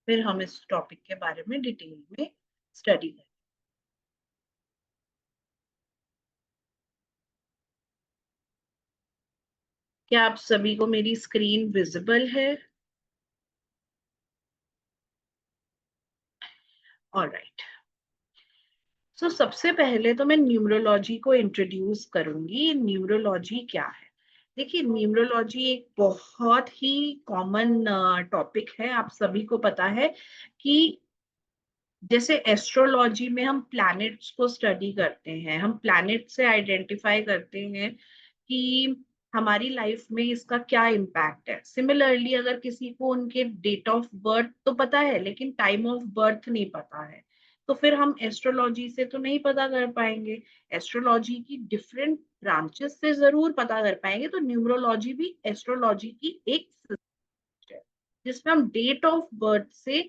फिर हम इस टॉपिक के बारे में डिटेल में स्टडी करें। क्या आप सभी को मेरी स्क्रीन विजिबल है? ऑलराइट। सो सबसे पहले तो मैं न्यूमरोलॉजी को इंट्रोड्यूस करूंगी। न्यूमरोलॉजी क्या है? देखिए, न्यूमरोलॉजी एक बहुत ही कॉमन टॉपिक है। आप सभी को पता है कि जैसे एस्ट्रोलॉजी में हम प्लैनेट्स को स्टडी करते हैं, हम प्लैनेट से आइडेंटिफाई करते हैं कि हमारी लाइफ में इसका क्या इम्पैक्ट है। सिमिलरली अगर किसी को उनके डेट ऑफ बर्थ तो पता है लेकिन टाइम ऑफ बर्थ नहीं पता है, तो फिर हम एस्ट्रोलॉजी से तो नहीं पता कर पाएंगे। एस्ट्रोलॉजी की डिफरेंट ब्रांचेस से जरूर पता कर पाएंगे। तो न्यूमरोलॉजी भी एस्ट्रोलॉजी की एक है, जिसमें हम डेट ऑफ बर्थ से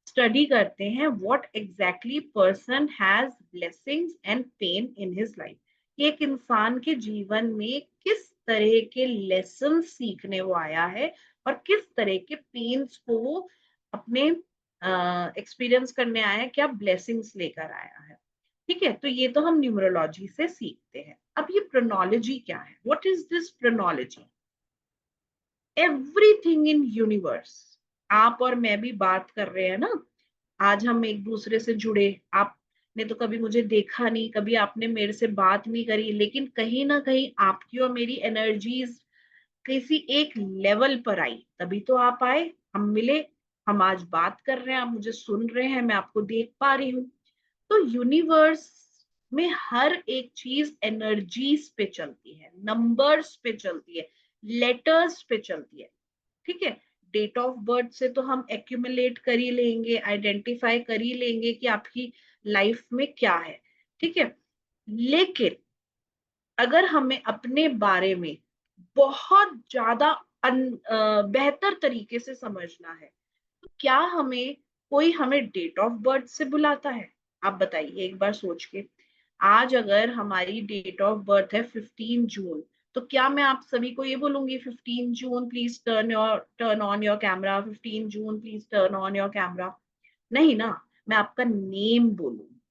स्टडी करते हैं what exactly person has blessings and pain in his life. एक इंसान के जीवन में किस तरह के लेसन सीखने वो आया है और किस तरह के पेन्स को वो अपने एक्सपीरियंस करने आया है, क्या ब्लेसिंग्स लेकर आया है। ठीक है, तो ये तो हम न्यूमरोलॉजी से सीखते हैं। अब ये प्रोनोलॉजी क्या है? What is this chronology? Everything in universe, आप और मैं भी बात कर रहे हैं ना, आज हम एक दूसरे से जुड़े। आपने तो कभी मुझे देखा नहीं, कभी आपने मेरे से बात नहीं करी, लेकिन कहीं ना कहीं आपकी और मेरी एनर्जीज किसी एक लेवल पर आई, तभी तो आप आए, हम मिले, हम आज बात कर रहे हैं, आप मुझे सुन रहे हैं, मैं आपको देख पा रही हूँ। तो यूनिवर्स में हर एक चीज एनर्जीज पे चलती है, नंबर्स पे चलती है, लेटर्स पे चलती है। ठीक है, डेट ऑफ बर्थ से तो हम एक्यूमुलेट कर ही लेंगे, आइडेंटिफाई कर ही लेंगे कि आपकी लाइफ में क्या है। ठीक है, लेकिन अगर हमें अपने बारे में बहुत ज्यादा बेहतर तरीके से समझना है, तो क्या हमें कोई हमें डेट ऑफ बर्थ से बुलाता है? आप बताइए एक बार सोच के। आज अगर हमारी डेट ऑफ बर्थ है 15 जून, तो क्या मैं आप सभी को ये बोलूंगी 15 June please turn on your camera, 15 June please turn on your camera? नहीं ना, मैं आपका नेम बोलूंगी।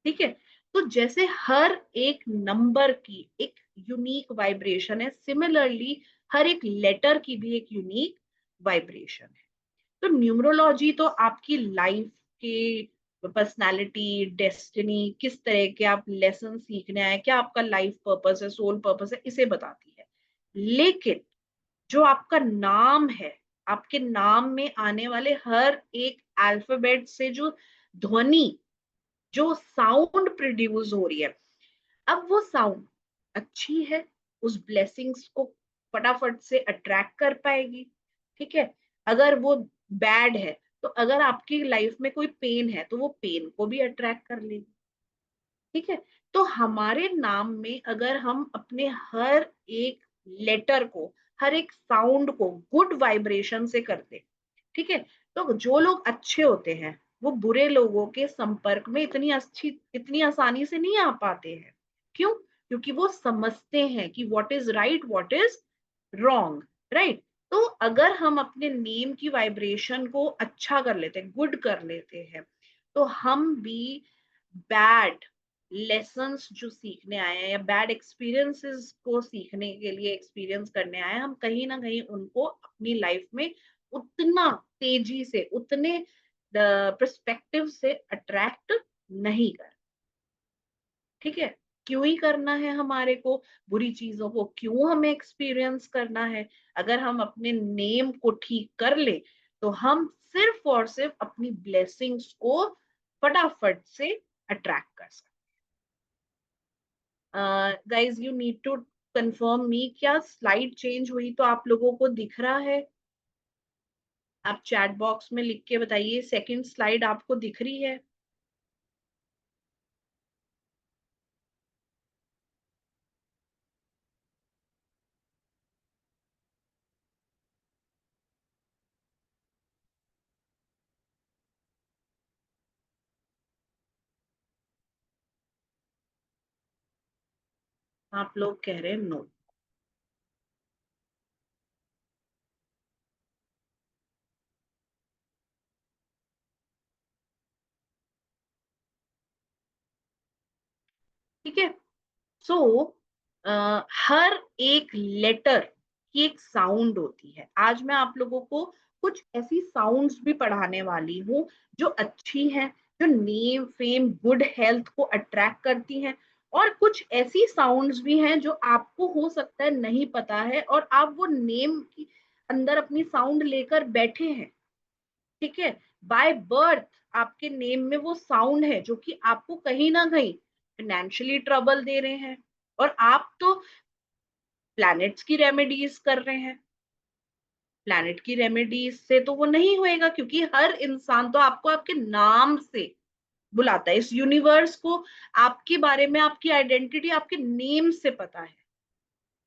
ठीक है, तो जैसे हर एक नंबर की एक यूनिक वाइब्रेशन है, सिमिलरली हर एक लेटर की भी एक यूनिक वाइब्रेशन है। तो न्यूमरोलॉजी तो आपकी लाइफ के पर्सनालिटी, डेस्टिनी, किस तरह के आप लेसन सीखने आए, क्या आपका लाइफ पर्पस है, सोल पर्पस है, इसे बताती है। लेकिन जो आपका नाम है, आपके नाम में आने वाले हर एक अल्फाबेट से जो ध्वनि, जो साउंड प्रोड्यूस हो रही है, अब वो साउंड अच्छी है, उस ब्लेसिंग्स को फटाफट से अट्रैक्ट कर पाएगी। ठीक है, अगर वो बैड है, तो अगर आपकी लाइफ में कोई पेन है तो वो पेन को भी अट्रैक्ट कर लेगी। ठीक है, तो हमारे नाम में अगर हम अपने हर एक लेटर को, हर एक साउंड को गुड वाइब्रेशन से करते, ठीक है, तो जो लोग अच्छे होते हैं वो बुरे लोगों के संपर्क में इतनी आसानी से नहीं आ पाते हैं। क्यों? क्योंकि वो समझते हैं कि what is right, what is wrong. Right, तो अगर हम अपने नेम की वाइब्रेशन को अच्छा कर लेते हैं, गुड कर लेते हैं, तो हम भी बैड लेसन्स जो सीखने आए हैं या बैड एक्सपीरियंसेस को सीखने के लिए एक्सपीरियंस करने आए हैं, हम कहीं ना कहीं उनको अपनी लाइफ में उतना तेजी से, उतने पर्सपेक्टिव से अट्रैक्ट नहीं कर। ठीक है, क्यों ही करना है हमारे को, बुरी चीजों को क्यों हमें एक्सपीरियंस करना है? अगर हम अपने नेम को ठीक कर ले, तो हम सिर्फ और सिर्फ अपनी ब्लेसिंग्स को फटाफट से अट्रैक्ट कर सकते। Guys you need to confirm me, क्या स्लाइड चेंज हुई तो आप लोगों को दिख रहा है? आप चैट बॉक्स में लिख के बताइए, सेकंड स्लाइड आपको दिख रही है? आप लोग कह रहे हैं नो। ठीक है। सो हर एक लेटर की एक साउंड होती है। आज मैं आप लोगों को कुछ ऐसी साउंड्स भी पढ़ाने वाली हूँ जो अच्छी हैं, जो नेम फेम गुड हेल्थ को अट्रैक्ट करती हैं। और कुछ ऐसी साउंड्स भी हैं जो आपको हो सकता है नहीं पता है, और आप वो नेम की अंदर अपनी साउंड लेकर बैठे हैं। ठीक है। बाय बर्थ आपके नेम में वो साउंड है जो कि आपको कहीं ना कहीं फाइनेंशियली ट्रबल दे रहे हैं। और आप तो प्लैनेट्स की रेमेडीज कर रहे हैं। प्लैनेट की रेमेडीज से तो वो नहीं होएगा, क्योंकि हर इंसान तो आपको आपके नाम से बुलाता है। इस यूनिवर्स को आपके बारे में, आपकी आइडेंटिटी आपके नेम से पता है।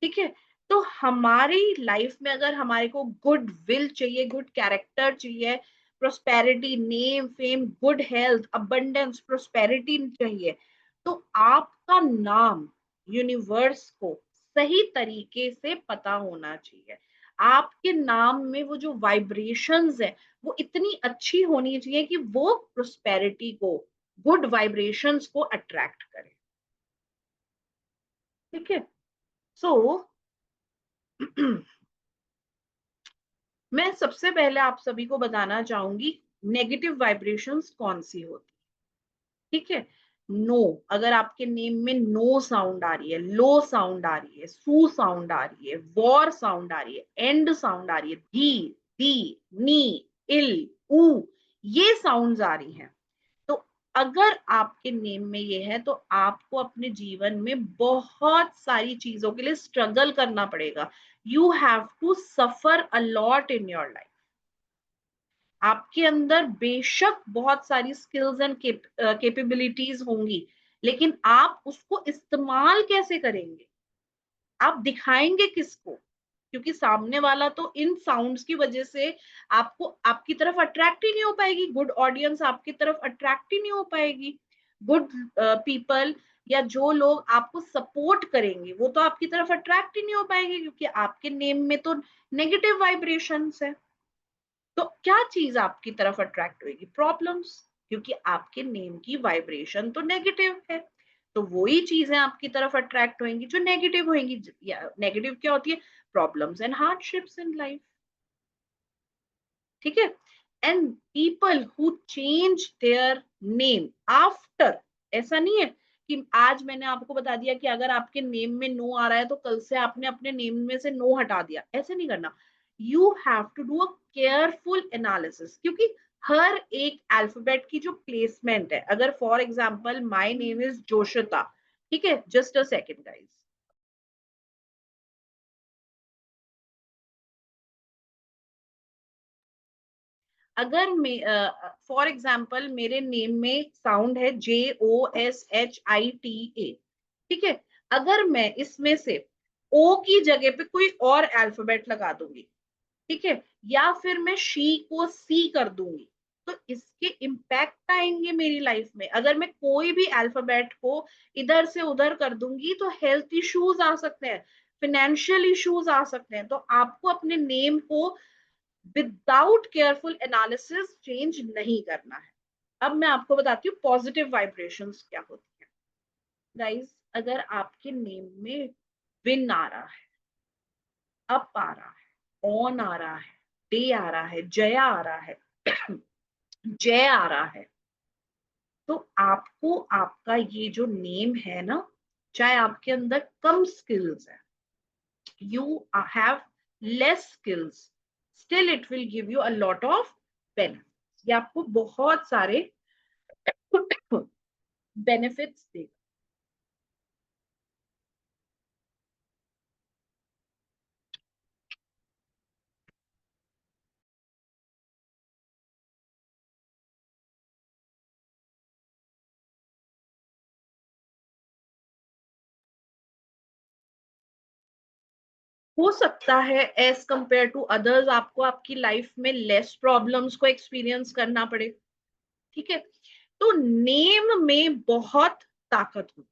ठीक है। तो हमारी लाइफ में अगर हमारे को गुड विल चाहिए, गुड कैरेक्टर चाहिए, prosperity, name fame, good health, abundance, prosperity चाहिए, तो आपका नाम यूनिवर्स को सही तरीके से पता होना चाहिए। आपके नाम में वो जो वाइब्रेशंस है वो इतनी अच्छी होनी चाहिए कि वो प्रोस्पेरिटी को, गुड वाइब्रेशंस को अट्रैक्ट करे। ठीक है। सो मैं सबसे पहले आप सभी को बताना चाहूंगी नेगेटिव वाइब्रेशंस कौन सी होती। ठीक है। नो, अगर आपके नेम में नो साउंड आ रही है, लो साउंड आ रही है, सू साउंड आ रही है, वॉर साउंड आ रही है, एंड साउंड आ रही है, दी, नी, इल, ऊ, ये साउंड्स आ रही हैं, तो अगर आपके नेम में ये है तो आपको अपने जीवन में बहुत सारी चीजों के लिए स्ट्रगल करना पड़ेगा। You have to suffer a lot in your life. आपके अंदर बेशक बहुत सारी स्किल्स एंड कैपेबिलिटीज होंगी, लेकिन आप उसको इस्तेमाल कैसे करेंगे, आप दिखाएंगे किसको? क्योंकि सामने वाला तो इन साउंड्स की वजह से आपको आपकी तरफ अट्रैक्ट ही नहीं हो पाएगी। गुड ऑडियंस आपकी तरफ अट्रैक्ट ही नहीं हो पाएगी। गुड पीपल या जो लोग आपको सपोर्ट करेंगे वो तो आपकी तरफ अट्रैक्ट ही नहीं हो पाएंगे, क्योंकि आपके नेम में तो नेगेटिव वाइब्रेशंस है। तो क्या चीज आपकी तरफ अट्रैक्ट होगी? प्रॉब्लम्स, क्योंकि आपके नेम की वाइब्रेशन तो नेगेटिव है। तो वही चीजें आपकी तरफ अट्रैक्ट होंगी जो नेगेटिव होंगी। या नेगेटिव क्या होती है? Problems and hardships in life. ठीक है। And people who change their name after, ऐसा नहीं है कि आज मैंने आपको बता दिया कि अगर आपके नेम में नो आ रहा है तो कल से आपने अपने नेम में से नो हटा दिया, ऐसे नहीं करना। You have to do a careful analysis, क्योंकि हर एक अल्फाबेट की जो प्लेसमेंट है, अगर for example my name is Joshita, ठीक है, जस्ट अ सेकेंड गाइज। अगर फॉर एग्जाम्पल मेरे नेम में साउंड है JOSHITA, ठीक है, अगर मैं इसमें से ओ की जगह पे कोई और अल्फाबेट लगा दूंगी, ठीक है, या फिर मैं शी को सी कर दूंगी, तो इसके इम्पैक्ट आएंगे मेरी लाइफ में। अगर मैं कोई भी अल्फाबेट को इधर से उधर कर दूंगी तो हेल्थ इश्यूज आ सकते हैं, फाइनेंशियल इश्यूज आ सकते हैं। तो आपको अपने नेम को विदाउट केयरफुल एनालिसिस चेंज नहीं करना है। अब मैं आपको बताती हूँ पॉजिटिव वाइब्रेशंस क्या होती है। गाइस, अगर आपके नेम में विन आ रहा है, अप आ रहा है, ऑन आ रहा है, डे आ रहा है, जया आ रहा है, जय आ रहा है, तो आपको आपका ये जो नेम है ना, चाहे आपके अंदर कम स्किल्स है, you have less skills, still it will give you a lot of benefits। ये आपको बहुत सारे बेनिफिट्स देगा। हो सकता है एज कंपेयर टू अदर्स आपको आपकी लाइफ में लेस प्रॉब्लम्स को एक्सपीरियंस करना पड़े। ठीक है। तो नेम में बहुत ताकत होती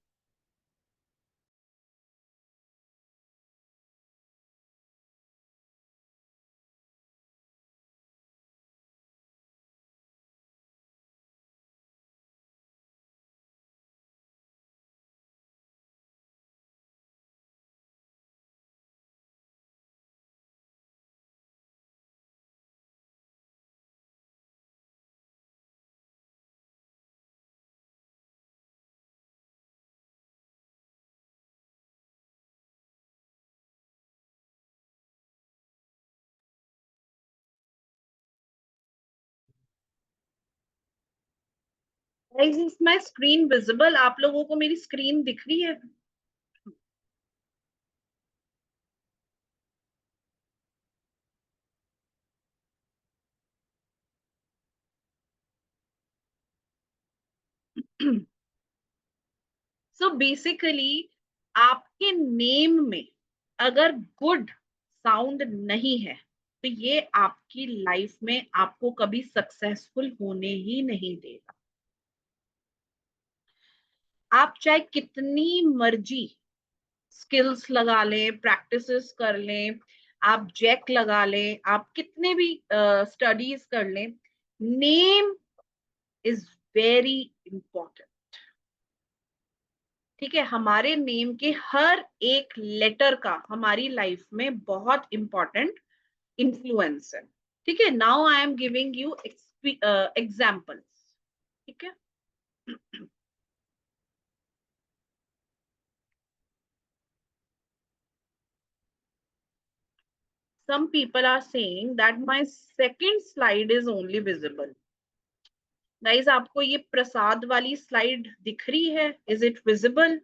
इज माई स्क्रीन विजिबल? आप लोगों को मेरी स्क्रीन दिख रही है? सो बेसिकली आपके नेम में अगर गुड साउंड नहीं है तो ये आपकी लाइफ में आपको कभी सक्सेसफुल होने ही नहीं देगा। आप चाहे कितनी मर्जी स्किल्स लगा लें, प्रैक्टिसेस कर लें, आप जैक लगा लें, आप कितने भी स्टडीज कर लें, नेम इज वेरी इंपॉर्टेंट। ठीक है, हमारे नेम के हर एक लेटर का हमारी लाइफ में बहुत इंपॉर्टेंट इन्फ्लुएंस है। ठीक है, now I am giving you examples. ठीक है, some people are saying that my second slide is only visible. Guys, आपको ये प्रसाद वाली स्लाइड दिख रही है? Is it visible?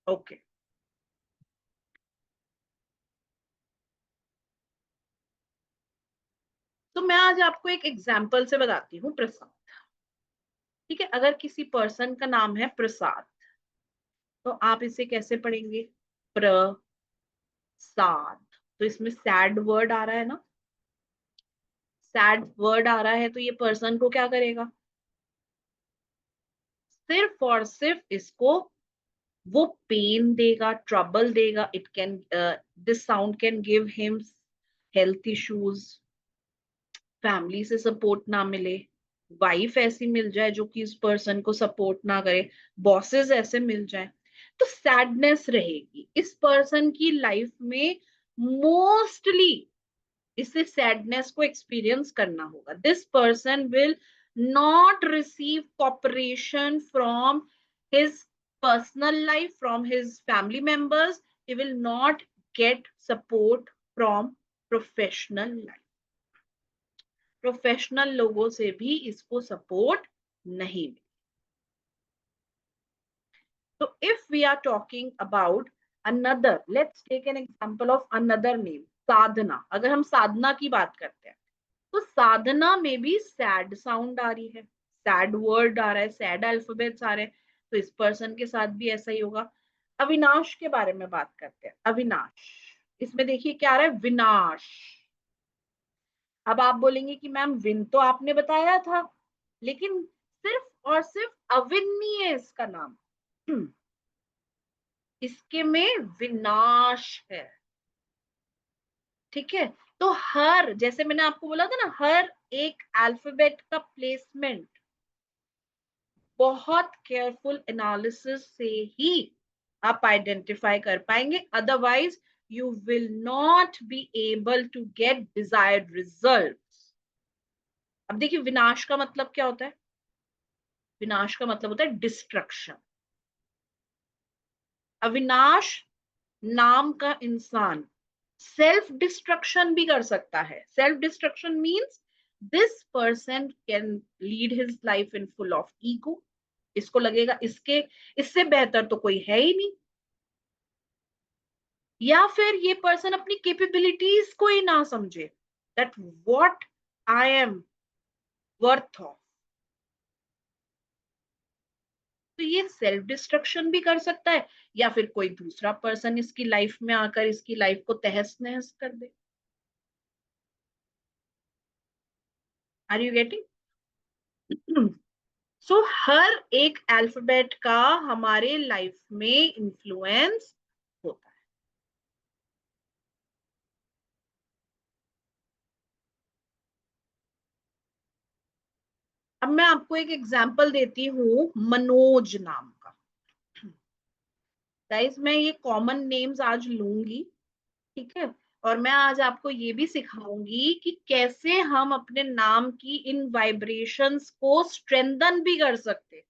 ओके, तो मैं आज आपको एक एग्जाम्पल से बताती हूँ प्रसाद। ठीक है, अगर किसी पर्सन का नाम है प्रसाद तो आप इसे कैसे पढ़ेंगे? प्रसाद। तो इसमें सैड वर्ड आ रहा है ना, सैड वर्ड आ रहा है तो ये पर्सन को क्या करेगा? सिर्फ और सिर्फ इसको वो पेन देगा, ट्रबल देगा। It can, this sound can give him health issues, family से सपोर्ट ना मिले, वाइफ ऐसी मिल जाए जो कि इस पर्सन को सपोर्ट ना करे, बॉसेस ऐसे मिल जाए, तो सैडनेस रहेगी इस पर्सन की लाइफ में। मोस्टली इसे सैडनेस को एक्सपीरियंस करना होगा। This person will not receive cooperation from his personal life, from his family members. He will not get support from professional life. Professional लोगों से भी इसको सपोर्ट नहीं मिले। तो if we are talking about another, let's take an example of another name, Sadhana. अगर हम साधना की बात करते हैं तो साधना में भी सैड साउंड आ रही है, सैड वर्ड आ रहा है, सैड अल्फाबेट्स आ रहे हैं, तो इस पर्सन के साथ भी ऐसा ही होगा। अविनाश के बारे में बात करते हैं। अविनाश, इसमें देखिए क्या आ रहा है? विनाश। अब आप बोलेंगे कि मैम विन तो आपने बताया था, लेकिन सिर्फ और सिर्फ अविन नहीं है इसका नाम। इसके में विनाश है। ठीक है, तो हर, जैसे मैंने आपको बोला था ना, हर एक अल्फाबेट का प्लेसमेंट बहुत केयरफुल एनालिसिस से ही आप आइडेंटिफाई कर पाएंगे, otherwise you will not be able to get desired results. अब देखिए, विनाश का मतलब क्या होता है? विनाश का मतलब होता है डिस्ट्रक्शन। अविनाश नाम का इंसान सेल्फ डिस्ट्रक्शन भी कर सकता है। Self destruction means this person can lead his life in full of ego. इसको लगेगा इसके, इससे बेहतर तो कोई है ही नहीं, या फिर ये पर्सन अपनी कैपेबिलिटीज को ही ना समझे, that what I am worth of. तो ये सेल्फ डिस्ट्रक्शन भी कर सकता है, या फिर कोई दूसरा पर्सन इसकी लाइफ में आकर इसकी लाइफ को तहस नहस कर दे। Are you getting? सो हर एक अल्फाबेट का हमारे लाइफ में इंफ्लुएंस होता है। अब मैं आपको एक एग्जांपल देती हूँ मनोज नाम का। गाइस, मैं ये कॉमन नेम्स आज लूंगी, ठीक है, और मैं आज आपको ये भी सिखाऊंगी कि कैसे हम अपने नाम की इन वाइब्रेशंस को स्ट्रेंथन भी कर सकते हैं।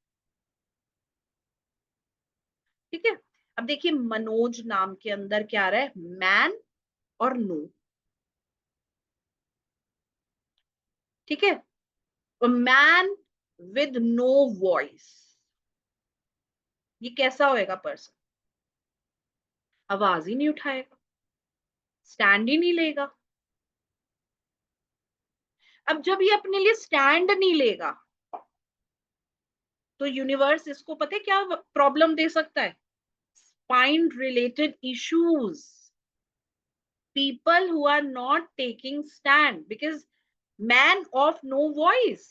ठीक है, अब देखिए मनोज नाम के अंदर क्या आ रहा है? मैन और नो। ठीक है, a man with no voice, ये कैसा होएगा पर्सन? आवाज ही नहीं उठाएगा, स्टैंड ही नहीं लेगा। अब जब ये अपने लिए स्टैंड नहीं लेगा, तो यूनिवर्स इसको पता है क्या प्रॉब्लम दे सकता है? Spine related issues, people who are not taking stand because man of no voice।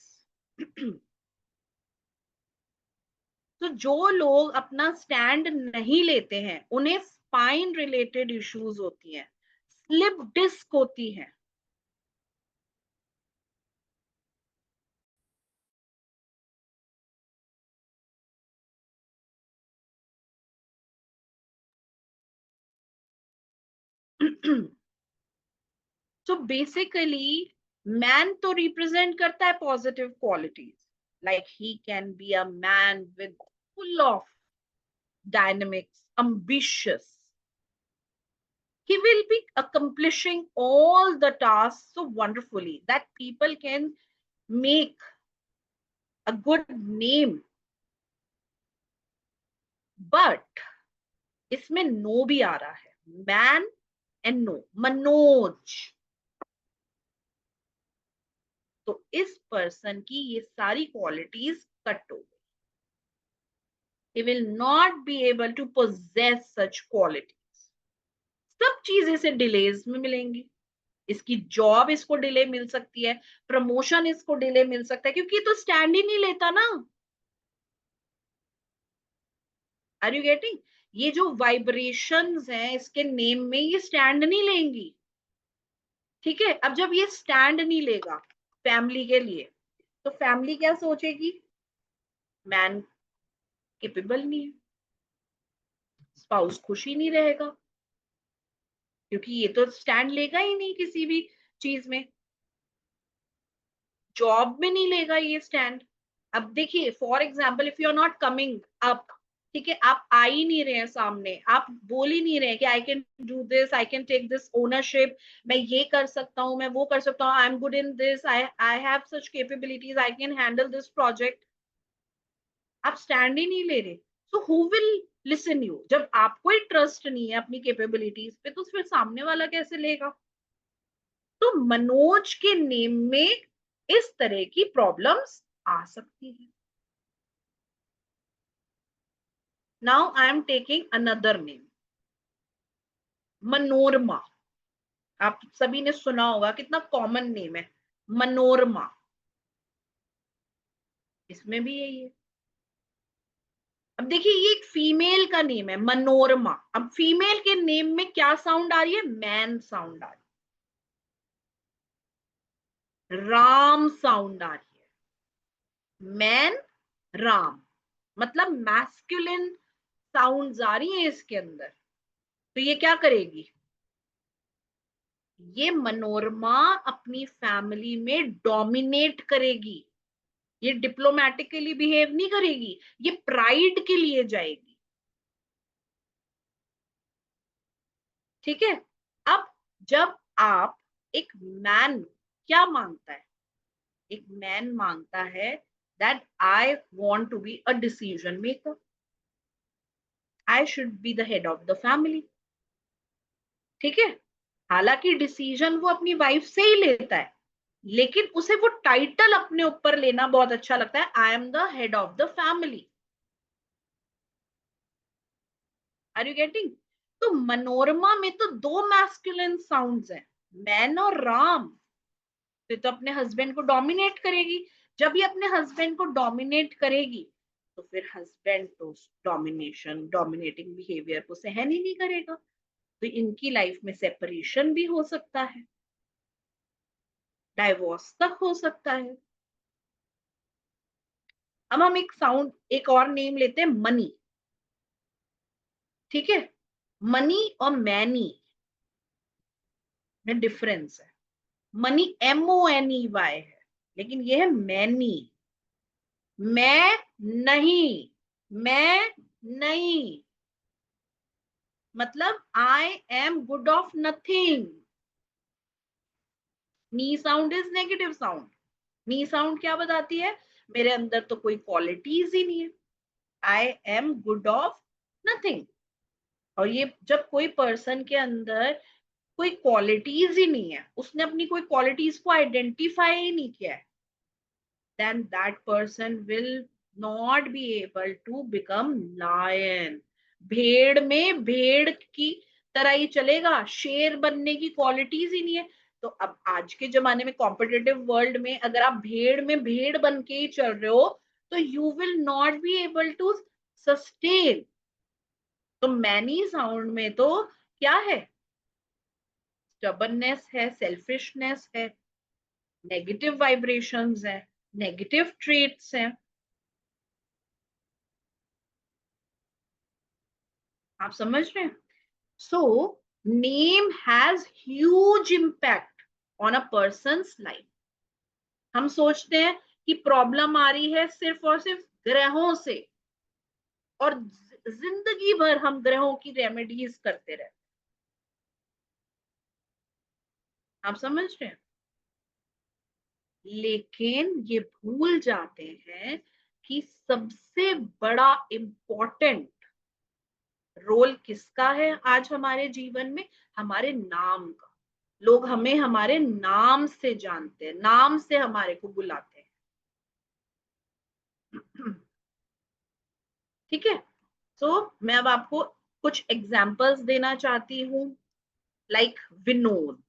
तो जो लोग अपना स्टैंड नहीं लेते हैं उन्हें स्पाइन रिलेटेड इश्यूज होती हैं, स्लिप डिस्क होती है। तो बेसिकली मैन तो रिप्रेजेंट करता है positive qualities, like he can be a man with full of dynamics, ambitious, he will be accomplishing all the tasks so wonderfully that people can make a good name। but इसमें no भी आ रहा है, man and no, Manoj. तो इस person की ये सारी qualities cut हो गई, he will not be able to possess such qualities। सब चीजें से डिलेज में मिलेंगी, इसकी जॉब इसको डिले मिल सकती है, प्रमोशन इसको डिले मिल सकता है, क्योंकि ये तो स्टैंड ही नहीं लेता ना। Are you getting? ये जो वाइब्रेशंस हैं इसके नेम में, ये स्टैंड नहीं लेंगी। ठीक है, अब जब ये स्टैंड नहीं लेगा फैमिली के लिए, तो फैमिली क्या सोचेगी? मैन केपेबल नहीं है, स्पाउस खुश ही नहीं रहेगा, क्योंकि ये तो स्टैंड लेगा ही नहीं किसी भी चीज में, जॉब में नहीं लेगा ये स्टैंड। अब देखिए for example, if you are not coming up, ठीक है, आप आ ही नहीं रहे हैं सामने, आप बोल ही नहीं रहे हैं कि I can do this, I can take this ownership, मैं ये कर सकता हूँ, मैं वो कर सकता हूँ, I am good in this, I have such capabilities, I can handle this project. आप स्टैंड ही नहीं ले रहे, so who will listen you? जब आपको ही ट्रस्ट नहीं है अपनी कैपेबिलिटीज पे, तो फिर सामने वाला कैसे लेगा? तो मनोज के नेम में इस तरह की प्रॉब्लम्स आ सकती है। Now I am taking another name, Manorama. आप सभी ने सुना होगा, कितना कॉमन नेम है मनोरमा, इसमें भी यही है। अब देखिए ये एक फीमेल का नेम है मनोरमा, अब फीमेल के नेम में क्या साउंड आ रही है? मैन साउंड आ रही है, राम साउंड आ रही है, मैन राम, मतलब मैस्कुलिन साउंड्स आ रही है इसके अंदर। तो ये क्या करेगी? ये मनोरमा अपनी फैमिली में डोमिनेट करेगी, ये डिप्लोमेटिकली बिहेव नहीं करेगी, ये प्राइड के लिए जाएगी। ठीक है, अब जब आप एक मैन क्या मांगता है? एक मैन मांगता है that I want to be a decision maker, I should be the head of the family. ठीक है, हालांकि डिसीजन वो अपनी वाइफ से ही लेता है, लेकिन उसे वो टाइटल अपने ऊपर लेना बहुत अच्छा लगता है, I am the head of the family. Are you getting? तो मनोरमा में तो दो मैस्कुलिन साउंड्स हैं, मैन और राम। तो अपने हस्बैंड को डोमिनेट करेगी, जब ये अपने हस्बैंड को डोमिनेट करेगी, तो फिर हस्बैंड तो डोमिनेशन, डोमिनेटिंग बिहेवियर को सहन ही नहीं करेगा, तो इनकी लाइफ में सेपरेशन भी हो सकता है, डाइवोर्स तक हो सकता है। अब हम एक साउंड, एक और नेम लेते हैं मनी। ठीक है, मनी और मैनी में डिफरेंस है, मनी MONEY है, लेकिन ये है मैनी, मैं नहीं, मैं नहीं, मतलब I am good of nothing. Knee sound is negative sound, knee sound क्या बताती है? मेरे अंदर तो कोई क्वालिटीज ही नहीं है, I am good of nothing. और ये जब कोई पर्सन के अंदर कोई क्वालिटीज ही नहीं है, उसने अपनी कोई क्वालिटीज को आइडेंटिफाई ही नहीं किया है, then that person will not be able to become lion। भेड़ में भेड़ की तरह ही चलेगा, शेर बनने की क्वालिटीज ही नहीं है। तो अब आज के जमाने में कॉम्पिटिटिव वर्ल्ड में अगर आप भेड़ में भेड़ बन के ही चल रहे हो, तो you will not be able to sustain. तो मैनी साउंड में तो क्या है? स्टबर्ननेस है, सेल्फिशनेस है, नेगेटिव वाइब्रेशंस है, नेगेटिव ट्रेट्स हैं। आप समझ रहे हैं? So name has huge impact on a person's life. हम सोचते हैं कि प्रॉब्लम आ रही है सिर्फ और सिर्फ ग्रहों से, और जिंदगी भर हम ग्रहों की रेमेडीज करते रहते। आप समझ रहे हैं? लेकिन ये भूल जाते हैं कि सबसे बड़ा इम्पोर्टेंट रोल किसका है आज हमारे जीवन में? हमारे नाम का। लोग हमें हमारे नाम से जानते हैं, नाम से हमारे को बुलाते हैं। ठीक है। सो मैं अब आपको कुछ एग्जांपल्स देना चाहती हूँ, लाइक विनोद।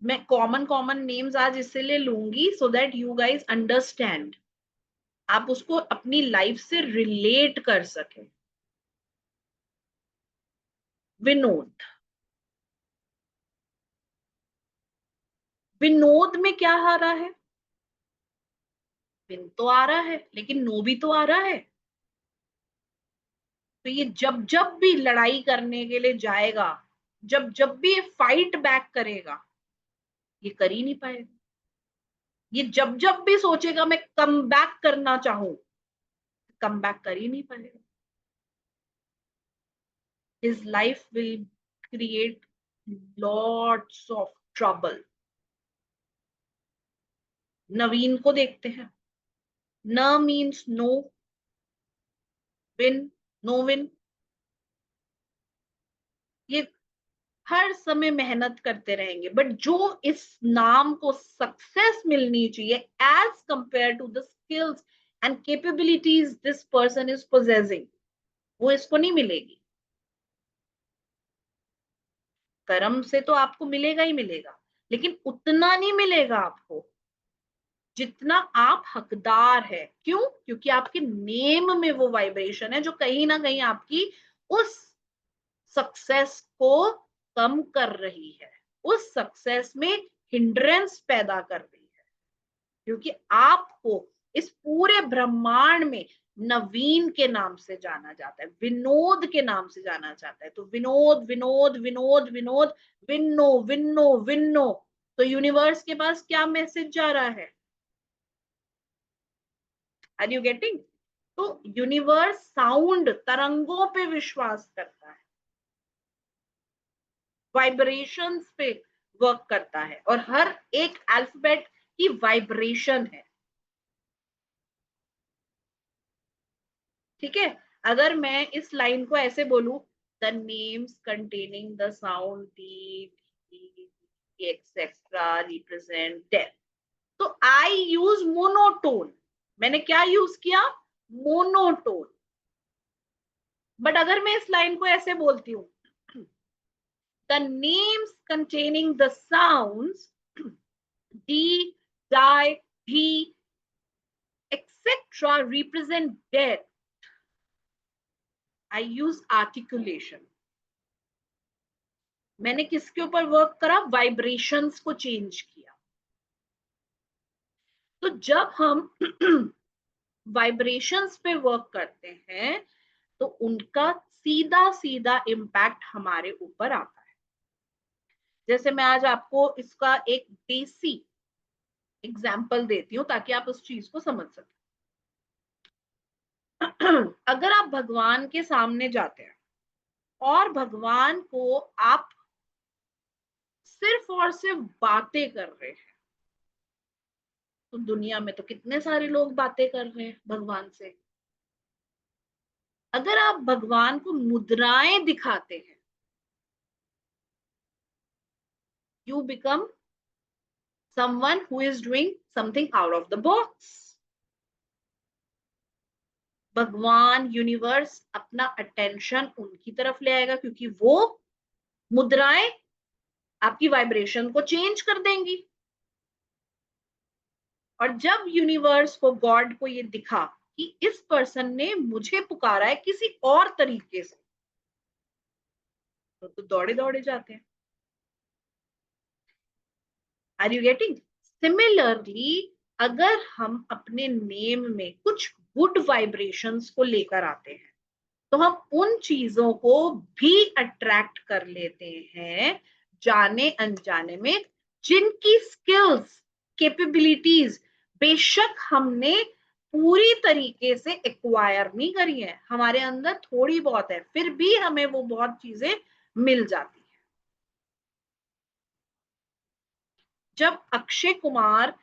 मैं कॉमन कॉमन नेम्स आज इसलिए लूंगी so that you guys understand, आप उसको अपनी लाइफ से रिलेट कर सके। विनोद। विनोद में क्या आ रहा है? विन तो आ रहा है, लेकिन नो भी तो आ रहा है। तो ये जब जब भी लड़ाई करने के लिए जाएगा, जब जब भी ये फाइट बैक करेगा, ये कर ही नहीं पाएगा। ये जब जब भी सोचेगा मैं कम बैक करना चाहूं, कम बैक कर ही नहीं पाएगा। His life will create lots of trouble। नवीन को देखते हैं। N means no, win, no win. ये हर समय मेहनत करते रहेंगे, बट जो इस नाम को सक्सेस मिलनी चाहिए as compare to the skills and capabilities this person is possessing, वो इसको नहीं मिलेगी। कर्म से तो आपको मिलेगा ही मिलेगा, लेकिन उतना नहीं मिलेगा आपको जितना आप हकदार है। क्यों? क्योंकि आपके नेम में वो वाइब्रेशन है जो कहीं ना कहीं आपकी उस सक्सेस को कम कर रही है, उस सक्सेस में हिंड्रेंस पैदा कर रही है। क्योंकि आपको इस पूरे ब्रह्मांड में नवीन के नाम से जाना जाता है, विनोद के नाम से जाना जाता है। तो विनोद विनोद विनोद विनोद, विन्नो विन्नो विन्नो। तो यूनिवर्स के पास क्या मैसेज जा रहा है? Are you getting? तो यूनिवर्स साउंड तरंगों पे विश्वास करता है, वाइब्रेशंस पे वर्क करता है, और हर एक अल्फाबेट की वाइब्रेशन है। ठीक है। अगर मैं इस लाइन को ऐसे बोलूं, the names containing the sound D etcetera represent death, तो आई यूज मोनोटोन। मैंने क्या यूज किया? मोनोटोन। बट अगर मैं इस लाइन को ऐसे बोलती हूँ, the names containing the sounds D, die, he, etc. represent death, I use articulation। मैंने किसके ऊपर वर्क करा? वाइब्रेशंस को चेंज किया। तो जब हम वाइब्रेशंस पे वर्क करते हैं, तो उनका सीधा सीधा इम्पैक्ट हमारे ऊपर आता है। जैसे मैं आज आपको इसका एक देसी एग्जाम्पल देती हूँ ताकि आप उस चीज को समझ सकें। अगर आप भगवान के सामने जाते हैं और भगवान को आप सिर्फ और सिर्फ बातें कर रहे हैं, तो दुनिया में तो कितने सारे लोग बातें कर रहे हैं भगवान से। अगर आप भगवान को मुद्राएं दिखाते हैं, you become someone who is doing something out of the box. भगवान यूनिवर्स अपना अटेंशन उनकी तरफ ले आएगा, क्योंकि वो मुद्राएं आपकी वाइब्रेशन को चेंज कर देंगी। और जब यूनिवर्स को, गॉड को ये दिखा कि इस पर्सन ने मुझे पुकारा है किसी और तरीके से, तो दौड़े दौड़े जाते हैं। Are you getting? सिमिलरली, अगर हम अपने नेम में कुछ गुड वाइब्रेशंस को लेकर आते हैं, तो हम उन चीजों को भी अट्रैक्ट कर लेते हैं, जाने अनजाने में, जिनकी स्किल्स, कैपेबिलिटीज बेशक हमने पूरी तरीके से एक्वायर नहीं करी है, हमारे अंदर थोड़ी बहुत है, फिर भी हमें वो बहुत चीजें मिल जाती है। जब अक्षय कुमार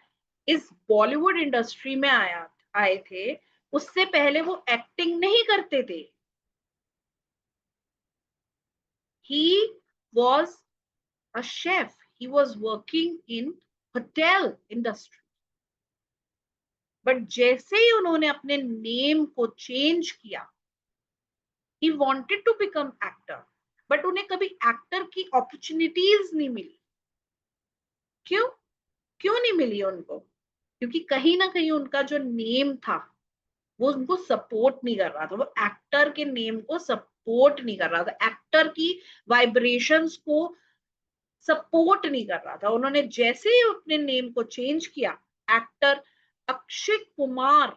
इस बॉलीवुड इंडस्ट्री में आए थे, उससे पहले वो एक्टिंग नहीं करते थे। He was a chef. He was working in hotel industry. But जैसे ही उन्होंने अपने नेम को चेंज किया, he wanted to become actor, but उन्हें कभी एक्टर की अपॉर्चुनिटीज नहीं मिली। क्यों? क्यों नहीं मिली उनको? क्योंकि कहीं ना कहीं उनका जो नेम था वो उनको सपोर्ट नहीं कर रहा था, वो एक्टर के नेम को सपोर्ट नहीं कर रहा था, एक्टर की वाइब्रेशंस को सपोर्ट नहीं कर रहा था। उन्होंने जैसे ही अपने नेम को चेंज किया, एक्टर अक्षय कुमार,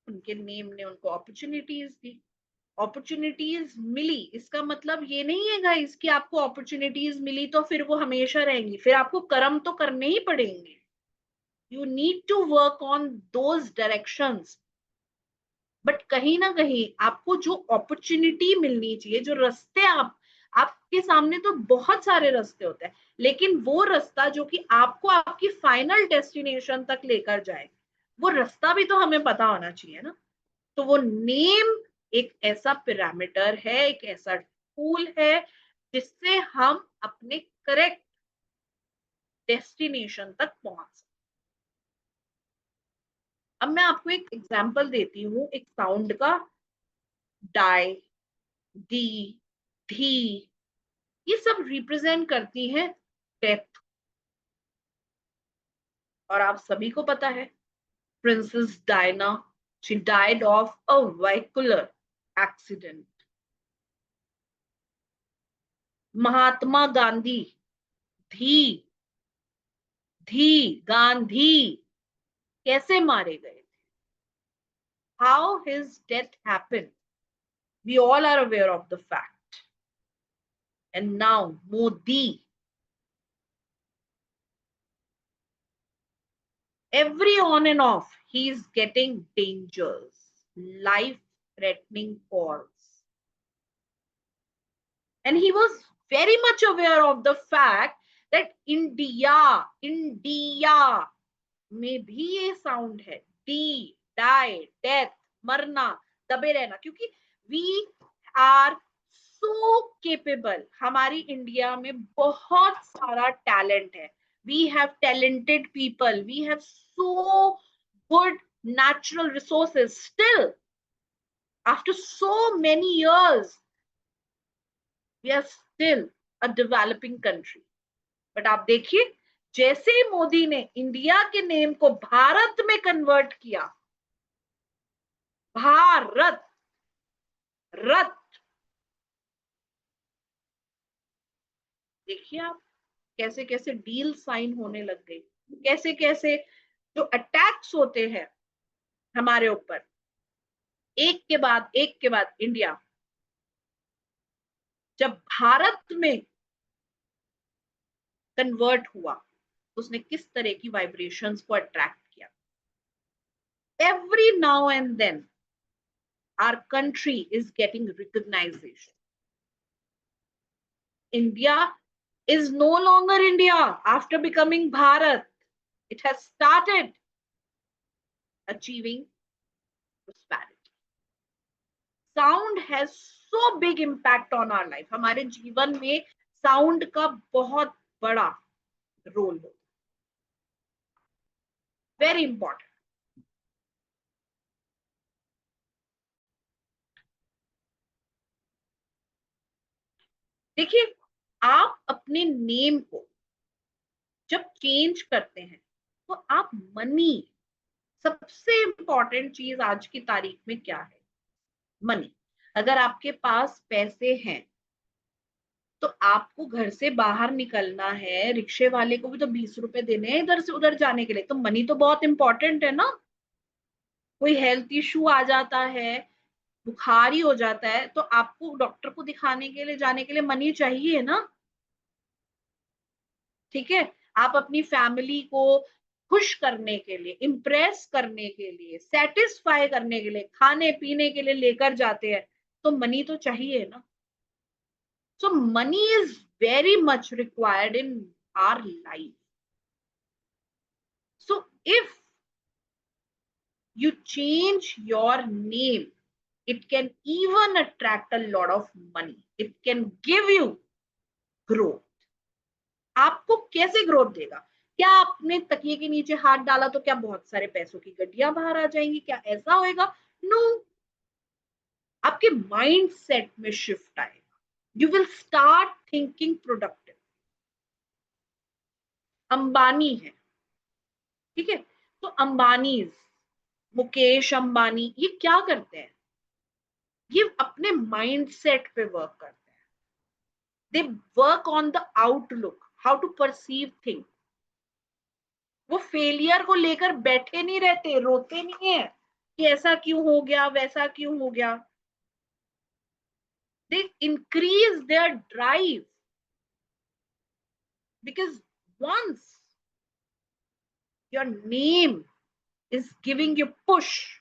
उनके नेम ने उनको अपॉर्चुनिटीज दी, अपॉर्चुनिटीज मिली। इसका मतलब ये नहीं है गाइस कि आपको अपॉर्चुनिटीज मिली तो फिर वो हमेशा रहेंगी, फिर आपको कर्म तो करने ही पड़ेंगे। You need to work on those directions. But कहीं ना कहीं आपको जो अपॉर्चुनिटी मिलनी चाहिए, जो रास्ते आपके सामने तो बहुत सारे रास्ते होते हैं, लेकिन वो रास्ता जो कि आपको आपकी फाइनल डेस्टिनेशन तक लेकर जाए, वो रास्ता भी तो हमें पता होना चाहिए ना। तो वो नेम एक ऐसा पैरामीटर है, एक ऐसा टूल है जिससे हम अपने करेक्ट डेस्टिनेशन तक पहुंच सकते। अब मैं आपको एक एग्जांपल देती हूँ एक साउंड का। डाई, डी, धी, ये सब रिप्रेजेंट करती हैं डेथ। और आप सभी को पता है, princess Diana, she died of a vehicular accident. Mahatma Gandhi, धी, गांधी कैसे मारे गए? How his death happened, we all are aware of the fact. And now Modi, every on and off, he is getting dangers, life threatening calls. And he was very much aware of the fact that India में भी ये sound है, D, die, death, मरना, दबे रहना, क्योंकि we are so capable. हमारी India में बहुत सारा टैलेंट है, we have talented people, we have so good natural resources, still after so many years we are still a developing country। But आप देखिए, जैसे ही मोदी ने इंडिया के नेम को भारत में कन्वर्ट किया, भारत रथ, देखिए आप कैसे कैसे डील साइन होने लग गई, कैसे कैसे जो अटैक्स होते हैं हमारे ऊपर, एक के बाद इंडिया जब भारत में कन्वर्ट हुआ, उसने किस तरह की वाइब्रेशंस को अट्रैक्ट किया। Every now and then our country is getting recognition. India is no longer India after becoming Bharat. It has started achieving prosperity. Sound has so big impact on our life. हमारे जीवन में sound का बहुत बड़ा role होता है, very important. देखिए, आप अपने नेम को जब चेंज करते हैं तो आप मनी, सबसे इंपॉर्टेंट चीज आज की तारीख में क्या है? मनी. अगर आपके पास पैसे हैं तो आपको घर से बाहर निकलना है, रिक्शे वाले को भी तो 20 रुपए देने हैं इधर से उधर जाने के लिए, तो मनी तो बहुत इंपॉर्टेंट है ना. कोई हेल्थ इशू आ जाता है, बुखार ही हो जाता है, तो आपको डॉक्टर को दिखाने के लिए जाने के लिए मनी चाहिए ना. ठीक है. आप अपनी फैमिली को खुश करने के लिए, इम्प्रेस करने के लिए, सेटिस्फाई करने के लिए, खाने पीने के लिए लेकर जाते हैं, तो मनी तो चाहिए ना. So money is very much required in our life. So if you change your name, it can even attract a lot of money. It can give you growth. आपको कैसे ग्रोथ देगा? क्या आपने तकिए के नीचे हाथ डाला तो क्या बहुत सारे पैसों की गड्डियां बाहर आ जाएंगी? क्या ऐसा होएगा? नो. आपके माइंड सेट में शिफ्ट आएगा. You will start thinking productive. Ambani है, ठीक है, तो अंबानी, मुकेश अंबानी, ये क्या करते हैं? ये अपने माइंड सेट पे वर्क करते हैं. They work on the outlook, how to perceive thing. वो फेलियर को लेकर बैठे नहीं रहते, रोते नहीं है कि ऐसा क्यों हो गया, वैसा क्यों हो गया. They increase their drive because once your name is giving you push,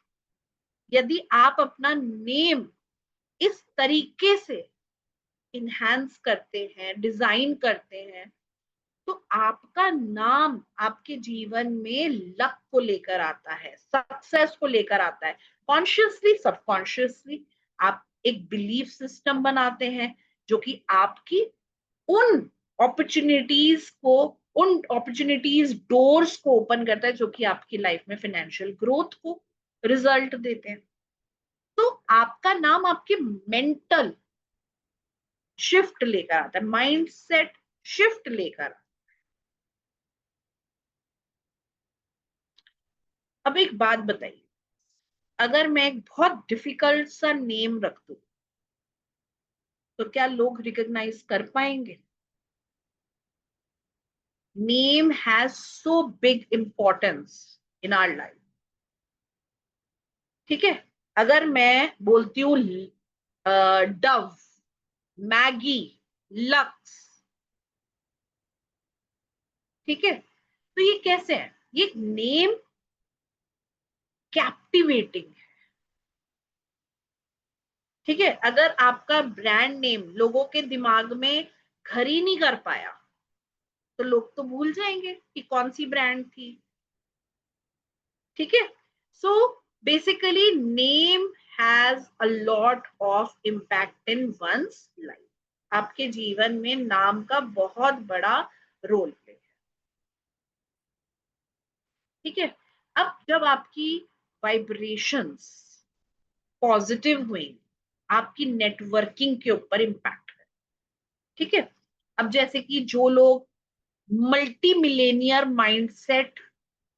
यदि आप अपना नेम इस तरीके से इनहैंस करते हैं, डिजाइन करते हैं, तो आपका नाम आपके जीवन में लक को लेकर आता है, सक्सेस को लेकर आता है. कॉन्शियसली सबकॉन्शियसली आप एक बिलीफ सिस्टम बनाते हैं जो कि आपकी उन अपॉर्चुनिटीज डोर्स को ओपन करता है जो कि आपकी लाइफ में फाइनेंशियल ग्रोथ को रिजल्ट देते हैं. तो आपका नाम आपके मेंटल शिफ्ट लेकर आता है, माइंड सेट शिफ्ट लेकर. अब एक बात बताइए, अगर मैं एक बहुत डिफिकल्ट सा नेम रख दूं तो क्या लोग रिकॉग्नाइज कर पाएंगे? Name has so big importance in our life. ठीक है. अगर मैं बोलती हूँ डव, मैगी, लक्स, ठीक है, तो ये कैसे है? ये नेम कैप्टिवेटिंग है. ठीक है. अगर आपका ब्रांड नेम लोगों के दिमाग में घर ही नहीं कर पाया तो लोग तो भूल जाएंगे कि कौन सी ब्रांड थी. ठीक है. So basically name has a lot of impact in one's life. आपके जीवन में नाम का बहुत बड़ा रोल प्ले है. ठीक है. अब जब आपकी वाइब्रेशंस पॉजिटिव हुई, आपकी नेटवर्किंग के ऊपर इम्पैक्ट है. ठीक है. अब जैसे कि जो लोग मल्टी मिलेनियर माइंडसेट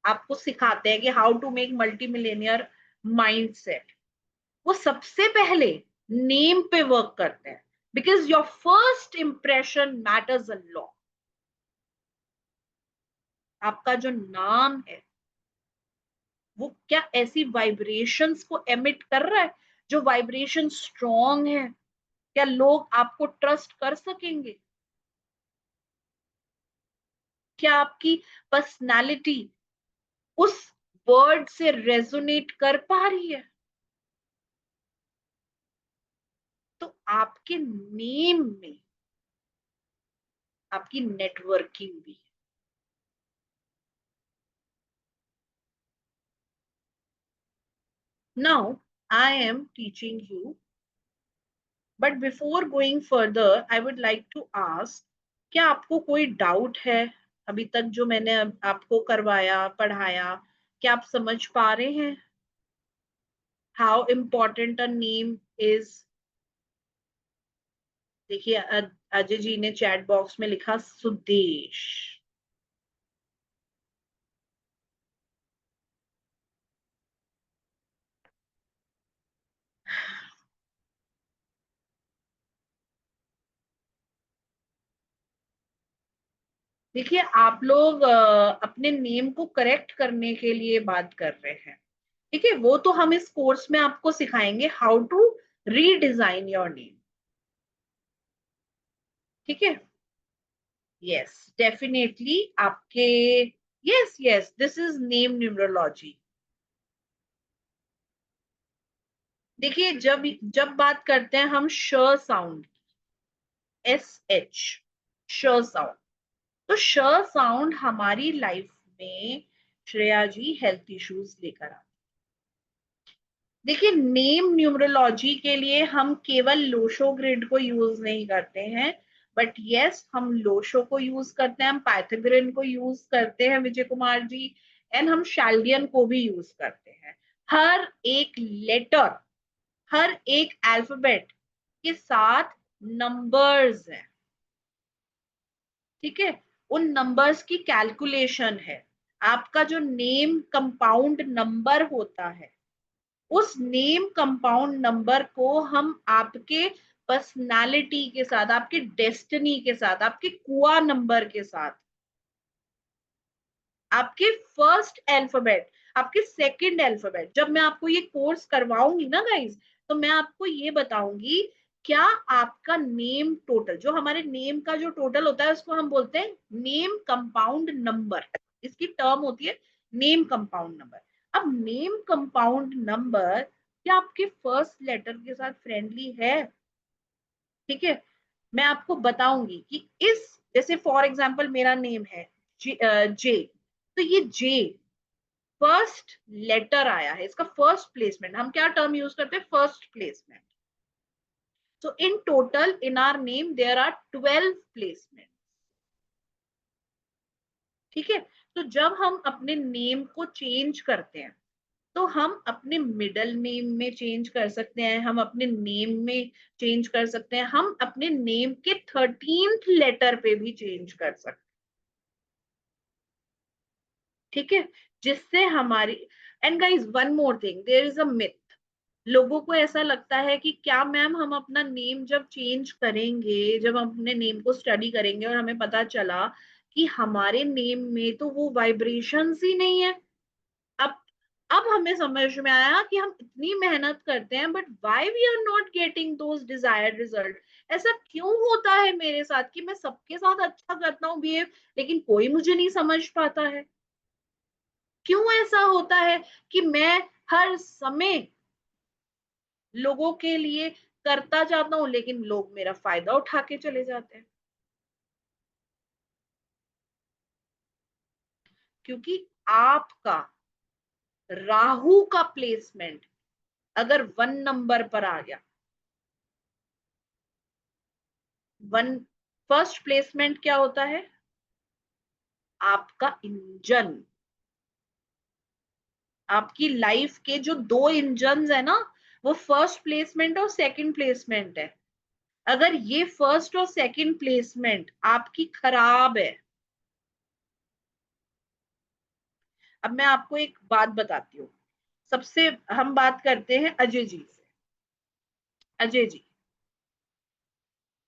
आपको सिखाते हैं कि how to make multi millionaire mindset, वो सबसे पहले नेम पे वर्क करते हैं. Because your first impression matters a lot. आपका जो नाम है वो क्या ऐसी वाइब्रेशंस को एमिट कर रहा है जो वाइब्रेशन स्ट्रॉन्ग है? क्या लोग आपको ट्रस्ट कर सकेंगे? क्या आपकी पर्सनालिटी उस वर्ड से रेजोनेट कर पा रही है? तो आपके नेम में आपकी नेटवर्किंग भी है। Now I am teaching you, but before going further I would like to ask, क्या आपको कोई डाउट है अभी तक जो मैंने आपको करवाया पढ़ाया? क्या आप समझ पा रहे हैं how important a name is? देखिए अजय जी ने चैट बॉक्स में लिखा सुदेश। देखिए आप लोग अपने नेम को करेक्ट करने के लिए बात कर रहे हैं, ठीक है? वो तो हम इस कोर्स में आपको सिखाएंगे how to redesign your name, ठीक है? यस डेफिनेटली आपके, yes yes this is name numerology. देखिए जब जब बात करते हैं हम श साउंड, SH, श साउंड, तो श साउंड हमारी लाइफ में श्रेया जी हेल्थ इश्यूज लेकर आते। देखिए नेम न्यूमरोलॉजी के लिए हम केवल लोशो ग्रिड को यूज नहीं करते हैं, बट यस हम लोशो को यूज करते हैं, हम पाइथागोरन को यूज करते हैं विजय कुमार जी, एंड हम शैल्डियन को भी यूज करते हैं। हर एक लेटर, हर एक अल्फाबेट के साथ नंबर्स हैं, ठीक है? उन नंबर्स की कैलकुलेशन है। आपका जो नेम कंपाउंड नंबर होता है, उस नेम कंपाउंड नंबर को हम आपके पर्सनालिटी के साथ, आपके डेस्टिनी के साथ, आपके कुआ नंबर के साथ, आपके फर्स्ट अल्फाबेट, आपके सेकंड अल्फाबेट, जब मैं आपको ये कोर्स करवाऊंगी ना गाइस, तो मैं आपको ये बताऊंगी क्या आपका नेम टोटल, जो हमारे नेम का जो टोटल होता है उसको हम बोलते हैं नेम कंपाउंड नंबर। इसकी टर्म होती है नेम कंपाउंड नंबर। अब नेम कंपाउंड नंबर क्या आपके फर्स्ट लेटर के साथ फ्रेंडली है, ठीक है? मैं आपको बताऊंगी कि इस, जैसे फॉर एग्जांपल मेरा नेम है जे, तो ये जे फर्स्ट लेटर आया है, इसका फर्स्ट प्लेसमेंट, हम क्या टर्म यूज करते हैं, first placement. So in total in our name there are 12 placements, ठीक है? तो जब हम अपने नेम को चेंज करते हैं तो हम अपने मिडल नेम में चेंज कर सकते हैं, हम अपने नेम में चेंज कर सकते हैं, हम अपने नेम के 13th लेटर पे भी चेंज कर सकते हैं, ठीक है? जिससे हमारी, and guys one more thing, there is a myth. लोगों को ऐसा लगता है कि क्या मैम हम अपना नेम जब चेंज करेंगे, जब हम अपने नेम को स्टडी करेंगे और हमें पता चला कि हमारे नेम में तो वो वाइब्रेशंस ही नहीं है। अब अब हमें समझ में आया कि हम इतनी मेहनत करते हैं but why we are not getting those desired result. ऐसा क्यों होता है मेरे साथ कि मैं सबके साथ अच्छा करता हूँ बिहेव, लेकिन कोई मुझे नहीं समझ पाता है? क्यों ऐसा होता है कि मैं हर समय लोगों के लिए करता जाता हूं लेकिन लोग मेरा फायदा उठा के चले जाते हैं? क्योंकि आपका राहु का प्लेसमेंट अगर 1 नंबर पर आ गया, वन, फर्स्ट प्लेसमेंट क्या होता है, आपका इंजन। आपकी लाइफ के जो 2 इंजन है ना, वो फर्स्ट प्लेसमेंट और सेकंड प्लेसमेंट है। अगर ये फर्स्ट और सेकंड प्लेसमेंट आपकी खराब है, अब मैं आपको एक बात बताती हूँ। सबसे हम बात करते हैं अजय जी से। अजय जी,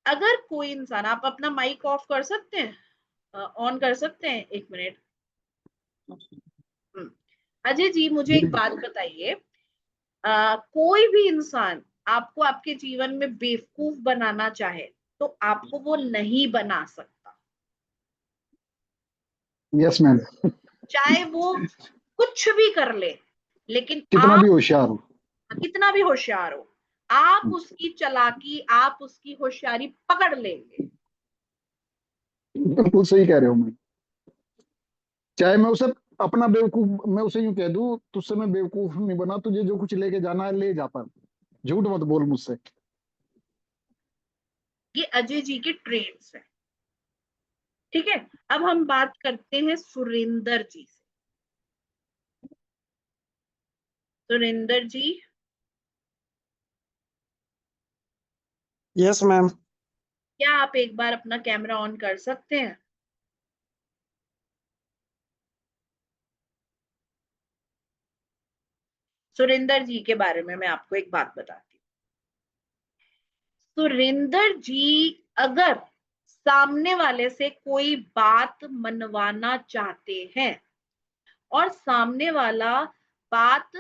अगर कोई इंसान, आप अपना माइक ऑफ कर सकते हैं, ऑन कर सकते हैं, 1 मिनट। हम्म। अजय जी मुझे एक बात बताइए, कोई भी इंसान आपको आपके जीवन में बेवकूफ बनाना चाहे तो आपको वो नहीं बना सकता, यस मैम। चाहे वो कुछ भी कर ले, लेकिन कितना भी आप होशियार हो। कितना भी होशियार हो, आप उसकी चालाकी, आप उसकी होशियारी पकड़ लेंगे। बिल्कुल सही कह रहे हो। मैं चाहे मैं उसे अपना बेवकूफ, मैं उसे यूं कह दूं, तुझसे मैं बेवकूफ नहीं बना, तुझे जो कुछ लेके जाना है ले जाता। झूठ मत बोल मुझसे। ये अजय जी के ट्रेड्स है। ठीक है, अब हम बात करते हैं सुरेंद्र जी से। सुरेंद्र जी, यस मैम। क्या आप एक बार अपना कैमरा ऑन कर सकते हैं? सुरेंद्र जी के बारे में मैं आपको एक बात बताती हूँ। सुरेंद्र जी अगर सामने वाले से कोई बात मनवाना चाहते हैं और सामने वाला बात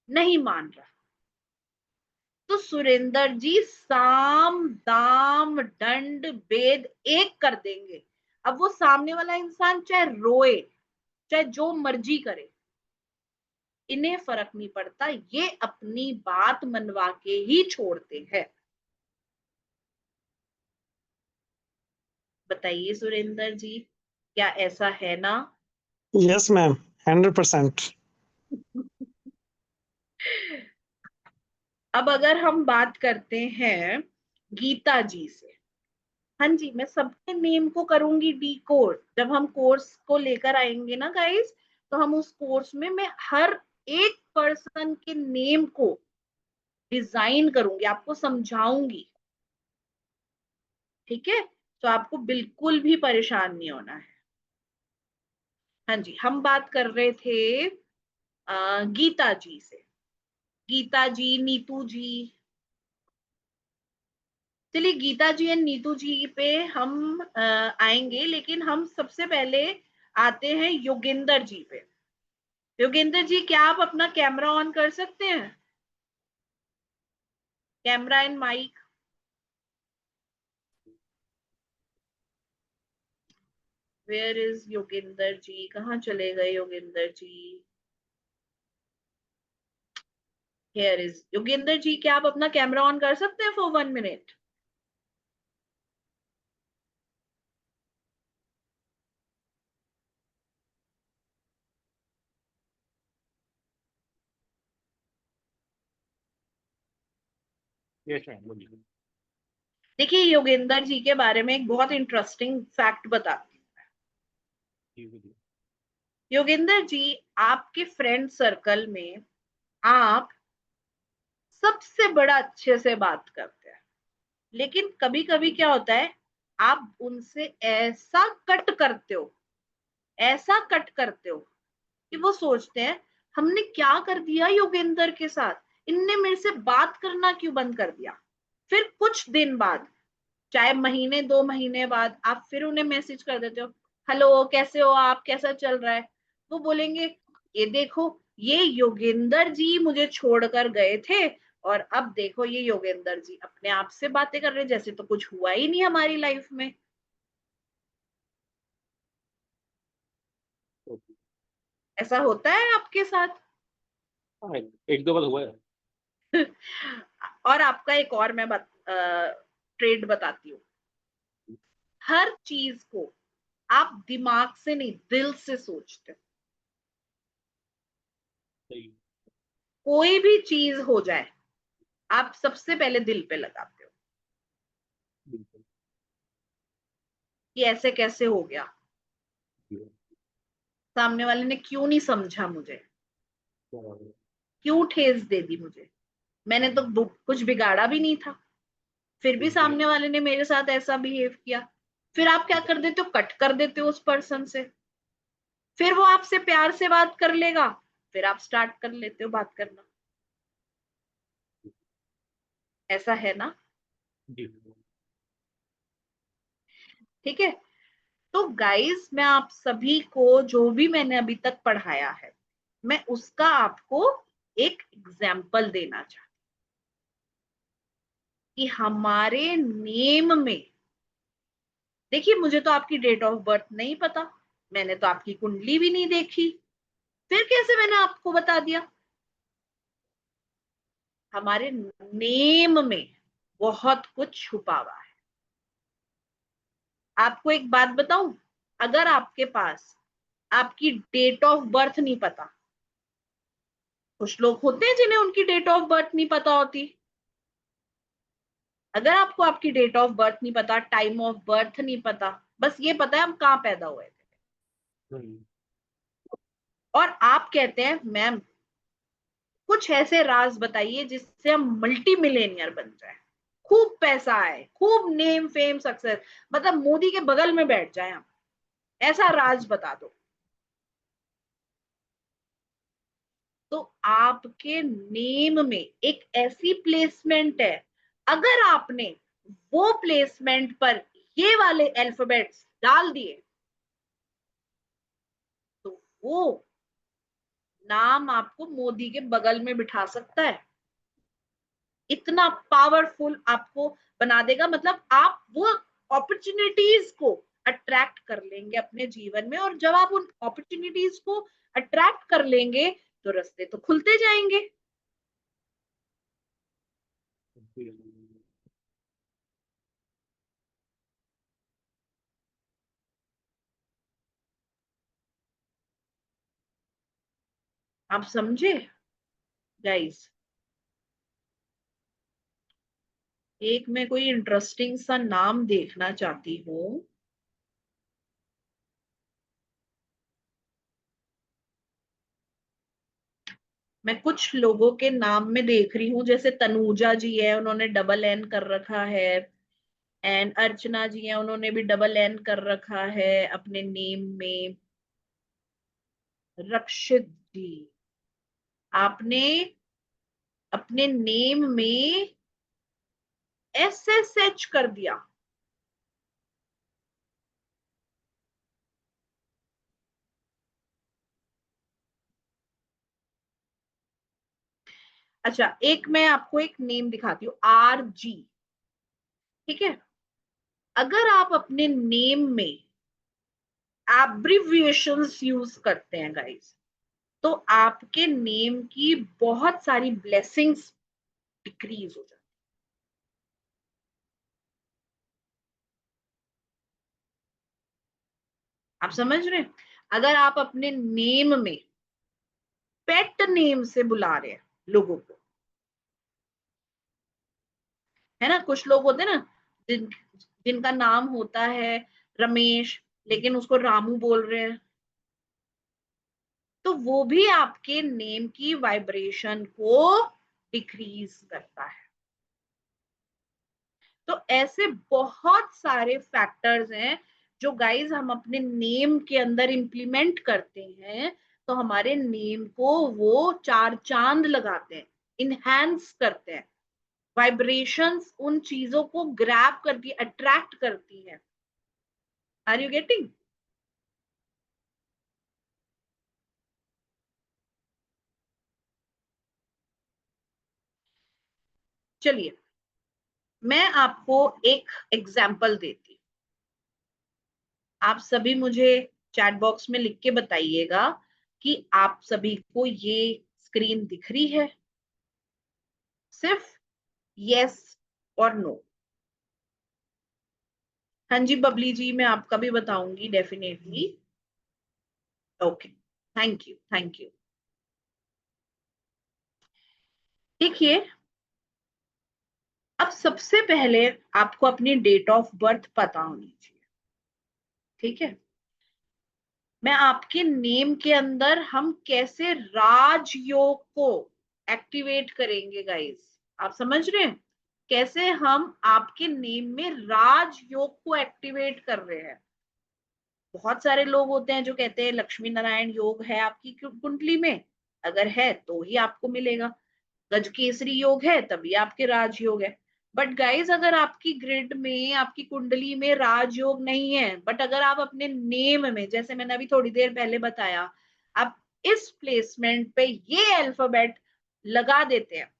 नहीं मान रहा, तो सुरेंद्र जी साम दाम दंड भेद एक कर देंगे। अब वो सामने वाला इंसान चाहे रोए, चाहे जो मर्जी करे, इन्हें फर्क नहीं पड़ता, ये अपनी बात मनवा के ही छोड़ते हैं। बताइए सुरेंद्र जी, क्या ऐसा है ना? Yes ma'am, 100%। अब अगर हम बात करते हैं गीता जी से। हाँ जी, मैं सबके नेम को करूंगी डी कोड। जब हम कोर्स को लेकर आएंगे ना गाइस, तो हम उस कोर्स में मैं हर एक पर्सन के नेम को डिजाइन करूंगी, आपको समझाऊंगी। ठीक है, तो आपको बिल्कुल भी परेशान नहीं होना है। हाँ जी, हम बात कर रहे थे गीता जी से। गीता जी, नीतू जी। चलिए गीता जी एंड नीतू जी पे हम आएंगे, लेकिन हम सबसे पहले आते हैं योगेंद्र जी पे। योगेंद्र जी, क्या आप अपना कैमरा ऑन कर सकते हैं? Camera and mic. Where is Yogendra ji? कहाँ चले गए योगेंद्र जी? हेयर इज योगेंद्र जी, क्या आप अपना कैमरा ऑन कर सकते हैं फॉर 1 मिनट? यस मैम, बोलिए। देखिए योगेंद्र जी के बारे में एक बहुत इंटरेस्टिंग फैक्ट बताती हूँ। जी बोलिए। योगेंद्र जी, आपके फ्रेंड सर्कल में आप सबसे बड़ा अच्छे से बात करते हैं, लेकिन कभी कभी क्या होता है, आप उनसे ऐसा कट करते हो, ऐसा कट करते हो कि वो सोचते हैं हमने क्या कर दिया योगेंद्र के साथ, इनने मेरे से बात करना क्यों बंद कर दिया। फिर कुछ दिन बाद, चाहे महीने 2 महीने बाद, आप फिर उन्हें मैसेज कर देते हो, हेलो कैसे हो आप, कैसा चल रहा है। वो बोलेंगे ये देखो, ये योगेंद्र जी मुझे छोड़कर गए थे, और अब देखो ये योगेंद्र जी अपने आप से बातें कर रहे, जैसे तो कुछ हुआ ही नहीं हमारी लाइफ में। ओके। ऐसा होता है आपके साथ? हाँ, एक दो बार हुआ है। और आपका एक और मैं ट्रेड बताती हूँ। हर चीज को आप दिमाग से नहीं, दिल से सोचते हो। सही। कोई भी चीज हो जाए, आप सबसे पहले दिल पे लगाते हो बिल्कुल। कि ऐसे कैसे हो गया, जी, सामने वाले ने क्यों नहीं समझा मुझे, क्या बात है। क्यों ठेस दे दी मुझे, मैंने तो कुछ बिगाड़ा भी नहीं था, फिर भी बिल्कुल। सामने वाले ने मेरे साथ ऐसा बिहेव किया। फिर आप क्या कर देते हो, कट कर देते हो उस पर्सन से। फिर वो आपसे प्यार से बात कर लेगा, फिर आप स्टार्ट कर लेते हो बात करना। ऐसा है ना? जी। ठीक है, तो गाइस मैं आप सभी को जो भी मैंने अभी तक पढ़ाया है, मैं उसका आपको एक एग्जाम्पल देना चाहती हूँ कि हमारे नेम में, देखिए मुझे तो आपकी डेट ऑफ बर्थ नहीं पता, मैंने तो आपकी कुंडली भी नहीं देखी, फिर कैसे मैंने आपको बता दिया? हमारे नेम में बहुत कुछ छुपा हुआ है। आपको एक बात बताऊं, अगर आपके पास आपकी डेट ऑफ बर्थ नहीं पता, कुछ लोग होते हैं जिन्हें उनकी डेट ऑफ बर्थ नहीं पता होती, अगर आपको आपकी डेट ऑफ बर्थ नहीं पता, टाइम ऑफ बर्थ नहीं पता, बस ये पता है हम कहाँ पैदा हुए थे, और आप कहते हैं मैम कुछ ऐसे राज बताइए जिससे हम मल्टी मिलेनियर बन जाए, खूब पैसा आए, खूब नेम फेम सक्सेस, मतलब मोदी के बगल में बैठ जाए हम, ऐसा राज बता दो। तो आपके नेम में एक ऐसी प्लेसमेंट है, अगर आपने वो प्लेसमेंट पर ये वाले अल्फाबेट्स डाल दिए तो वो नाम आपको मोदी के बगल में बिठा सकता है, इतना पावरफुल आपको बना देगा। मतलब आप वो अपॉर्चुनिटीज को अट्रैक्ट कर लेंगे अपने जीवन में, और जब आप उन अपॉर्चुनिटीज को अट्रैक्ट कर लेंगे तो रास्ते तो खुलते जाएंगे। आप समझे गाइस? एक मैं कोई इंटरेस्टिंग सा नाम देखना चाहती हूँ। मैं कुछ लोगों के नाम में देख रही हूँ, जैसे तनुजा जी है, उन्होंने डबल एन कर रखा है, एंड अर्चना जी है, उन्होंने भी डबल एन कर रखा है अपने नेम में। रक्षित जी, आपने अपने नेम में SSH कर दिया। अच्छा, एक मैं आपको एक नेम दिखाती हूँ, RG। ठीक है, अगर आप अपने नेम में एब्रिविएशंस यूज करते हैं गाइस, तो आपके नेम की बहुत सारी ब्लेसिंग्स डिक्रीज हो जाती है। आप समझ रहे हैं? अगर आप अपने नेम में पेट नेम से बुला रहे हैं लोगों को, है ना, कुछ लोग होते हैं ना जिनका नाम होता है रमेश, लेकिन उसको रामू बोल रहे हैं, तो वो भी आपके नेम की वाइब्रेशन को डिक्रीज करता है। तो ऐसे बहुत सारे फैक्टर्स हैं जो गाइस हम अपने नेम के अंदर इंप्लीमेंट करते हैं, तो हमारे नेम को वो चार चांद लगाते हैं, इनहैंस करते हैं, वाइब्रेशंस उन चीजों को ग्रैब करती, अट्रैक्ट करती है। Are you getting? चलिए मैं आपको एक एग्जाम्पल देती, आप सभी मुझे चैट बॉक्स में लिख के बताइएगा कि आप सभी को ये स्क्रीन दिख रही है, सिर्फ यस और नो। हाँ जी बबली जी, मैं आपका भी बताऊंगी definitely. Okay, thank you thank you. देखिए, अब सबसे पहले आपको अपनी डेट ऑफ बर्थ पता होनी चाहिए। ठीक है, मैं आपके नेम के अंदर हम कैसे राजयोग को एक्टिवेट करेंगे गाइस, आप समझ रहे हैं? कैसे हम आपके नेम में राजयोग को एक्टिवेट कर रहे हैं। बहुत सारे लोग होते हैं जो कहते हैं लक्ष्मी नारायण योग है आपकी कुंडली में, अगर है तो ही आपको मिलेगा, गजकेसरी योग है तभी आपके राजयोग है। बट गाइस, अगर आपकी ग्रिड में, आपकी कुंडली में राजयोग नहीं है, बट अगर आप अपने नेम में, जैसे मैंने अभी थोड़ी देर पहले बताया, आप इस प्लेसमेंट पे ये अल्फाबेट लगा देते हैं,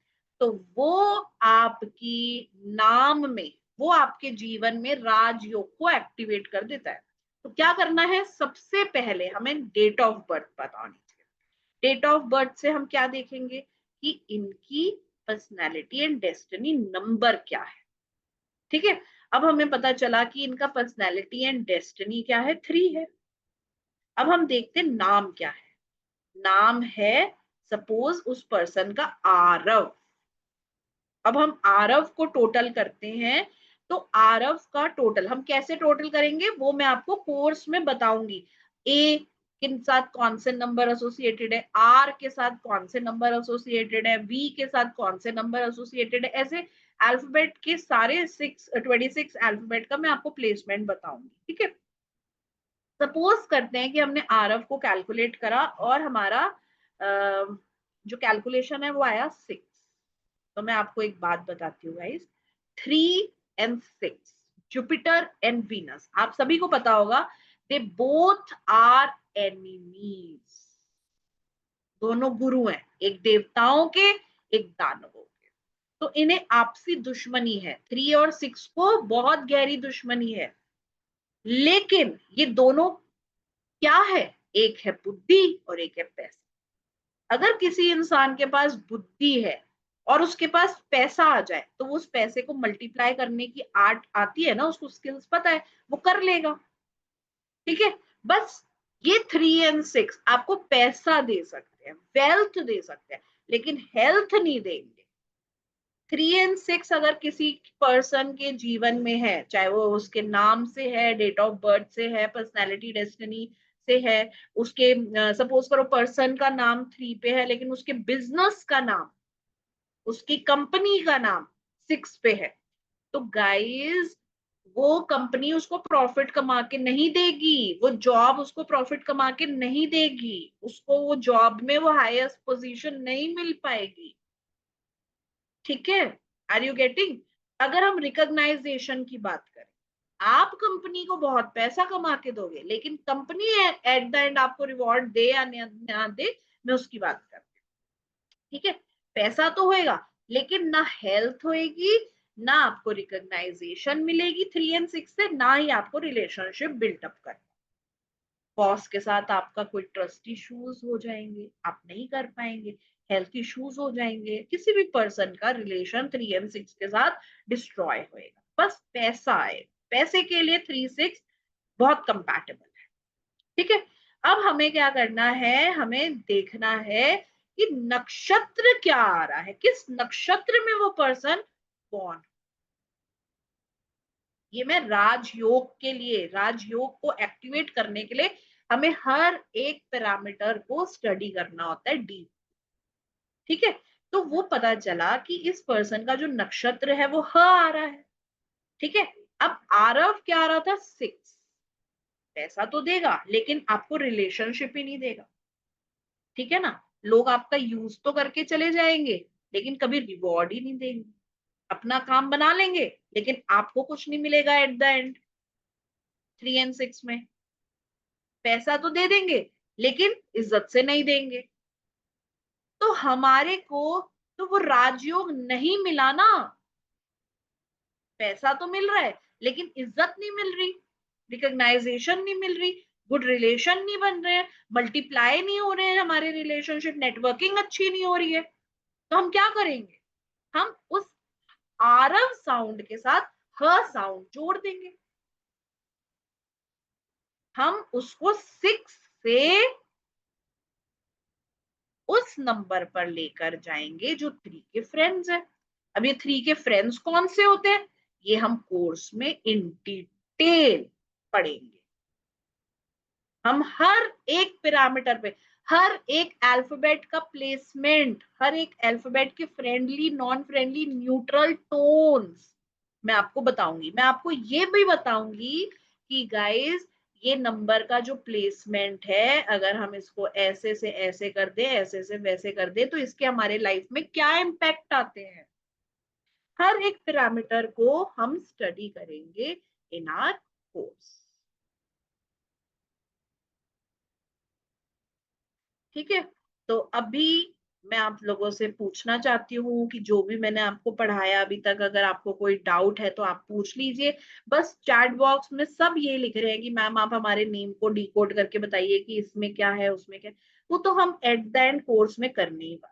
तो वो आपकी नाम में, वो आपके जीवन में राजयोग को एक्टिवेट कर देता है। तो क्या करना है, सबसे पहले हमें डेट ऑफ बर्थ पता होनी चाहिए। डेट ऑफ बर्थ से हम क्या देखेंगे कि इनकी पर्सनालिटी एंड डेस्टिनी नंबर क्या है। ठीक है, अब हमें पता चला कि इनका पर्सनैलिटी एंड डेस्टिनी क्या है, 3 है। अब हम देखते हैं नाम क्या है। नाम है सपोज उस पर्सन का आरव। अब हम आरव को टोटल करते हैं, तो आरव का टोटल हम कैसे टोटल करेंगे वो मैं आपको कोर्स में बताऊंगी। ए के साथ कौन से नंबर एसोसिएटेड है, आर के साथ कौन से नंबर एसोसिएटेड है, वी के साथ कौन से नंबर एसोसिएटेड है, ऐसे अल्फाबेट के सारे 26 अल्फाबेट का मैं आपको प्लेसमेंट बताऊंगी। ठीक है, सपोज करते हैं कि हमने आरव को कैलकुलेट करा और हमारा जो कैलकुलेशन है वो आया 6। तो मैं आपको एक बात बताती हूँ guys, 3 and 6 Jupiter and Venus, आप सभी को पता होगा, दे बोथ आर एनिमीज। दोनों गुरु हैं, एक देवताओं के एक दानवों के। तो इन्हें आपसी दुश्मनी है, 3 और 6 को बहुत गहरी दुश्मनी है। लेकिन ये दोनों क्या है, एक है बुद्धि और एक है पैसा। अगर किसी इंसान के पास बुद्धि है और उसके पास पैसा आ जाए तो वो उस पैसे को मल्टीप्लाई करने की आर्ट आती है ना, उसको स्किल्स पता है, वो कर लेगा। ठीक है, बस ये 3 and 6 आपको पैसा दे सकते हैं, वेल्थ दे सकते हैं, लेकिन हेल्थ नहीं देंगे। 3 and 6 अगर किसी पर्सन के जीवन में है, चाहे वो उसके नाम से है, डेट ऑफ बर्थ से है, पर्सनालिटी डेस्टिनी से है, उसके सपोज करो पर्सन का नाम 3 पे है लेकिन उसके बिजनेस का नाम, उसकी कंपनी का नाम 6 पे है, तो गाइस वो कंपनी उसको प्रॉफिट कमा के नहीं देगी, वो जॉब उसको प्रॉफिट कमा के नहीं देगी, उसको वो जॉब में वो हाईएस्ट पोजीशन नहीं मिल पाएगी। ठीक है, आर यू गेटिंग? अगर हम रिकॉग्नाइजेशन की बात करें, आप कंपनी को बहुत पैसा कमा के दोगे लेकिन कंपनी एट द एंड आपको रिवॉर्ड दे या ना दे, मैं उसकी बात करती हूँ। ठीक है, पैसा तो होएगा लेकिन ना हेल्थ होएगी, ना आपको रिकॉग्नाइजेशन मिलेगी 3 and 6 से, ना ही आपको रिलेशनशिप बिल्टअप कर। बॉस के साथ आपका कोई ट्रस्ट इश्यूज हो जाएंगे, आप नहीं कर पाएंगे, हेल्थ इश्यूज हो जाएंगे, किसी भी पर्सन का रिलेशन 3 and 6 के साथ डिस्ट्रॉय होएगा। बस पैसा है, पैसे के लिए 3 6 बहुत कंपैटिबल है। ठीक है, अब हमें क्या करना है, हमें देखना है कि नक्षत्र क्या आ रहा है, किस नक्षत्र में वो पर्सन बॉर्न। ये मैं राजयोग के लिए, राजयोग को एक्टिवेट करने के लिए हमें हर एक पैरामीटर को स्टडी करना होता है डीप। ठीक है, तो वो पता चला कि इस पर्सन का जो नक्षत्र है वो ह आ रहा है। ठीक है, अब आरव क्या आ रहा था, 6। पैसा तो देगा लेकिन आपको रिलेशनशिप ही नहीं देगा। ठीक है ना, लोग आपका यूज तो करके चले जाएंगे लेकिन कभी रिवॉर्ड ही नहीं देंगे, अपना काम बना लेंगे लेकिन आपको कुछ नहीं मिलेगा एट द एंड। 3 and 6 में पैसा तो दे देंगे लेकिन इज्जत से नहीं देंगे। तो हमारे को तो वो राजयोग नहीं मिला ना, पैसा तो मिल रहा है लेकिन इज्जत नहीं मिल रही, रिकॉग्नाइजेशन नहीं मिल रही, गुड रिलेशन नहीं बन रहे हैं, मल्टीप्लाई नहीं हो रहे हैं हमारे रिलेशनशिप, नेटवर्किंग अच्छी नहीं हो रही है। तो हम क्या करेंगे, हम उस आरव साउंड के साथ ह साउंड जोड़ देंगे, हम उसको 6 से उस नंबर पर लेकर जाएंगे जो 3 के फ्रेंड्स हैं। अब ये 3 के फ्रेंड्स कौन से होते हैं, ये हम कोर्स में इन डिटेल पढ़ेंगे। हम हर एक पैरामीटर पे, हर एक अल्फाबेट का प्लेसमेंट, हर एक अल्फाबेट के friendly, non friendly, neutral tones मैं आपको बताऊंगी। मैं आपको ये भी बताऊंगी कि गाइस ये नंबर का जो प्लेसमेंट है, अगर हम इसको ऐसे से ऐसे कर दे, ऐसे से वैसे कर दे, तो इसके हमारे लाइफ में क्या इम्पैक्ट आते हैं, हर एक पैरामीटर को हम स्टडी करेंगे इन आवर कोर्स। ठीक है, तो अभी मैं आप लोगों से पूछना चाहती हूँ कि जो भी मैंने आपको पढ़ाया अभी तक, अगर आपको कोई डाउट है तो आप पूछ लीजिए। बस चैट बॉक्स में सब ये लिख रहे हैं कि मैम आप हमारे नेम को डिकोड करके बताइए कि इसमें क्या है उसमें क्या है। वो तो हम एट द एंड कोर्स में करने ही वाले।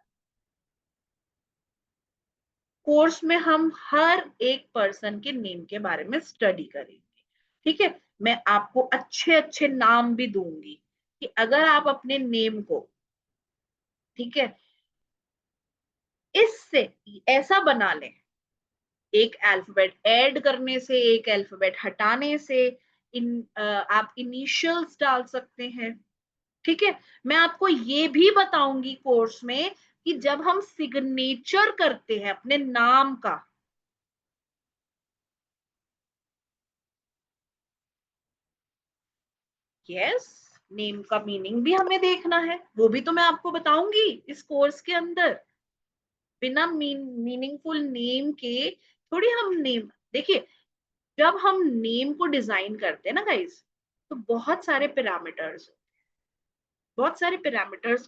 कोर्स में हम हर एक पर्सन के नेम के बारे में स्टडी करेंगे, ठीक है। मैं आपको अच्छे अच्छे नाम भी दूंगी कि अगर आप अपने नेम को, ठीक है, इससे ऐसा बना लें, एक अल्फाबेट ऐड करने से, एक अल्फाबेट हटाने से, आप इनिशियल्स डाल सकते हैं, ठीक है। मैं आपको ये भी बताऊंगी कोर्स में कि जब हम सिग्नेचर करते हैं अपने नाम का, यस, नेम का मीनिंग भी हमें देखना है, वो भी तो मैं आपको बताऊंगी इस कोर्स के अंदर। बिना मीनिंगफुल नेम के थोड़ी हम नेम, देखिए, जब हम नेम को डिजाइन करते हैं ना गाइस, तो बहुत सारे पैरामीटर्स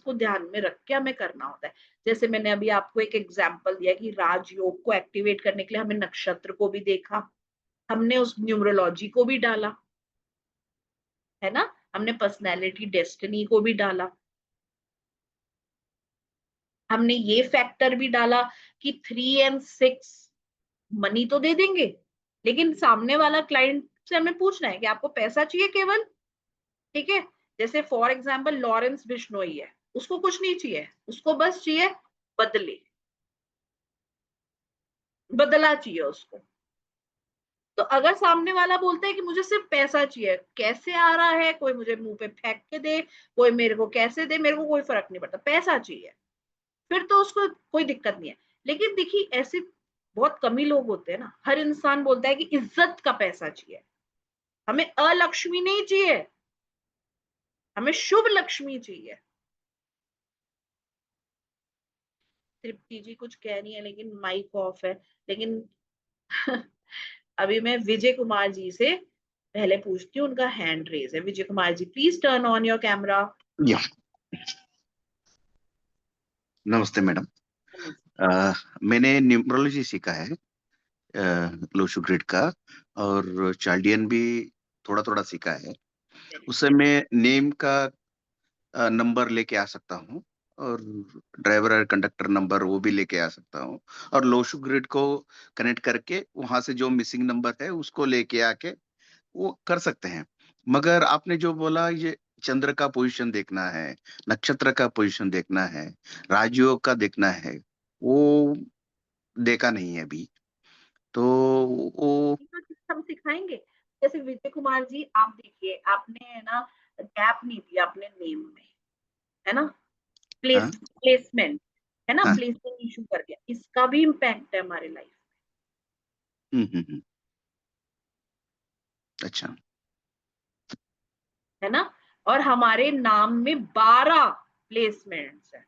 को ध्यान में रख के हमें करना होता है। जैसे मैंने अभी आपको एक एग्जांपल दिया कि राजयोग को एक्टिवेट करने के लिए हमें नक्षत्र को भी देखा, हमने उस न्यूमरोलॉजी को भी डाला, है ना, हमने पर्सनैलिटी डेस्टिनी को भी डाला, हमने ये फैक्टर भी डाला कि 3 और 6 मनी तो दे देंगे, लेकिन सामने वाला क्लाइंट से हमें पूछना है कि आपको पैसा चाहिए केवल, ठीक है। जैसे फॉर एग्जाम्पल लॉरेंस बिश्नोई है, उसको कुछ नहीं चाहिए, उसको बस चाहिए बदले, बदला चाहिए उसको। तो अगर सामने वाला बोलता है कि मुझे सिर्फ पैसा चाहिए, कैसे आ रहा है, कोई मुझे मुंह पे फेंक के दे, कोई मेरे को कैसे दे, मेरे को कोई फर्क नहीं पड़ता, पैसा चाहिए, फिर तो उसको कोई दिक्कत नहीं है। लेकिन देखिए, ऐसे बहुत कम ही लोग होते हैं ना, हर इंसान बोलता है कि इज्जत का पैसा चाहिए, हमें अलक्ष्मी नहीं चाहिए, हमें शुभ लक्ष्मी चाहिए। तृप्ति जी कुछ कह रही है लेकिन माइक ऑफ है, लेकिन अभी मैं विजय कुमार जी से पहले पूछती हूँ, उनका हैंड रेज है। Vijay Kumar ji, please turn on your camera. या नमस्ते मैडम। मैंने न्यूमरोलॉजी सीखा है, लोशो ग्रिड का, और चार्डियन भी थोड़ा थोड़ा सीखा है। उससे मैं नेम का नंबर लेके आ सकता हूँ, और ड्राइवर और कंडक्टर नंबर वो भी लेके आ सकता हूँ, और लोशो ग्रिड को कनेक्ट करके वहां से जो मिसिंग नंबर है उसको लेके आके वो कर सकते हैं। मगर आपने जो बोला, ये चंद्र का पोजीशन देखना है, नक्षत्र का पोजीशन देखना है, राजयोग का देखना है, वो देखा नहीं है अभी। तो वो हम सिखाएंगे। जैसे विजय कुमार जी, आप देखिए, आपने है ना गैप नहीं दिया अपने नेम में, है ना, हाँ प्लेसमेंट, है ना, हाँ। प्लेसमेंट इशू कर दिया, इसका भी इम्पैक्ट है हमारे लाइफ, हम्म। अच्छा। है ना। और हमारे नाम में 12 प्लेसमेंट्स है।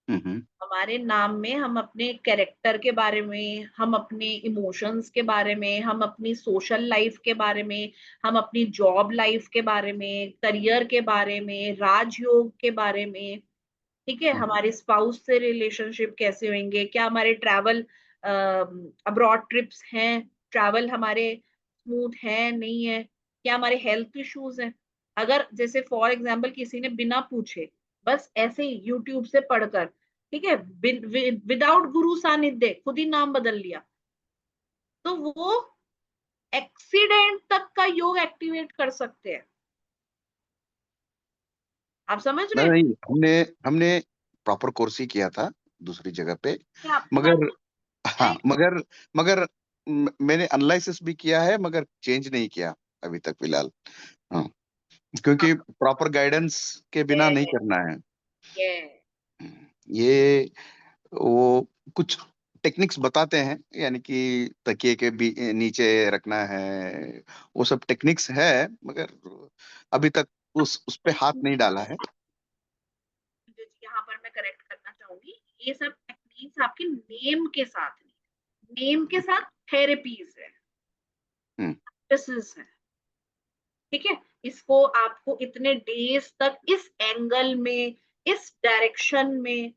हम्म। हमारे नाम में हम अपने कैरेक्टर के बारे में, हम अपने इमोशंस के बारे में, हम अपनी सोशल लाइफ के बारे में, हम अपनी जॉब लाइफ के बारे में, करियर के बारे में, राजयोग के बारे में, ठीक है, हमारे स्पाउस से रिलेशनशिप कैसे होंगे, क्या हमारे ट्रैवल अब्रॉड ट्रिप्स हैं, ट्रैवल हमारे स्मूथ है नहीं है, क्या हमारे हेल्थ इश्यूज हैं। अगर जैसे फॉर एग्जांपल किसी ने बिना पूछे, बस ऐसे ही यूट्यूब से पढ़कर, ठीक है, विदाउट गुरु सानिध्य खुद ही नाम बदल लिया, तो वो एक्सीडेंट तक का योग एक्टिवेट कर सकते हैं। आप समझ रहे हैं? नहीं, हमने हमने प्रॉपर कोर्स ही किया था दूसरी जगह पे। क्या आपकी बात मगर हाँ, नहीं? मगर मैंने एनालिसिस भी किया है, मगर चेंज नहीं किया अभी तक फिलहाल। हाँ, क्योंकि प्रॉपर गाइडेंस के बिना नहीं करना है। ये ये वो कुछ टेक्निक्स बताते हैं, यानी कि तकिए के भी नीचे रखना है, वो सब टेक्निक्स है, मगर अभी तक उस पे हाथ नहीं डाला है। यहाँ पर मैं करेक्ट करना चाहूंगी, ये सब टेक्निक्स आपके नेम के साथ नहीं, नेम के साथ थेरेपीज है, हम्म प्रैक्टिसेस है, ठीक है। इसको आपको इतने डेज तक इस एंगल में, इस डायरेक्शन में,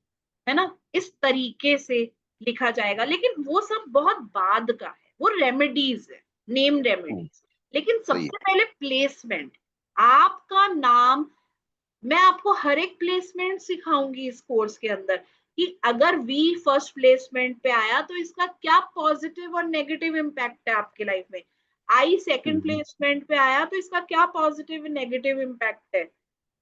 है ना, इस तरीके से लिखा जाएगा, लेकिन वो सब बहुत बाद का है, वो रेमेडीज है, नेम हम्म, रेमेडीज। लेकिन सही है। सबसे पहले प्लेसमेंट, आपका नाम मैं आपको हर एक प्लेसमेंट सिखाऊंगी इस कोर्स के अंदर कि अगर वी फर्स्ट प्लेसमेंट पे आया तो इसका क्या पॉजिटिव और नेगेटिव इम्पैक्ट है आपकी लाइफ में, आई सेकंड प्लेसमेंट पे आया तो इसका क्या पॉजिटिव नेगेटिव इम्पैक्ट है।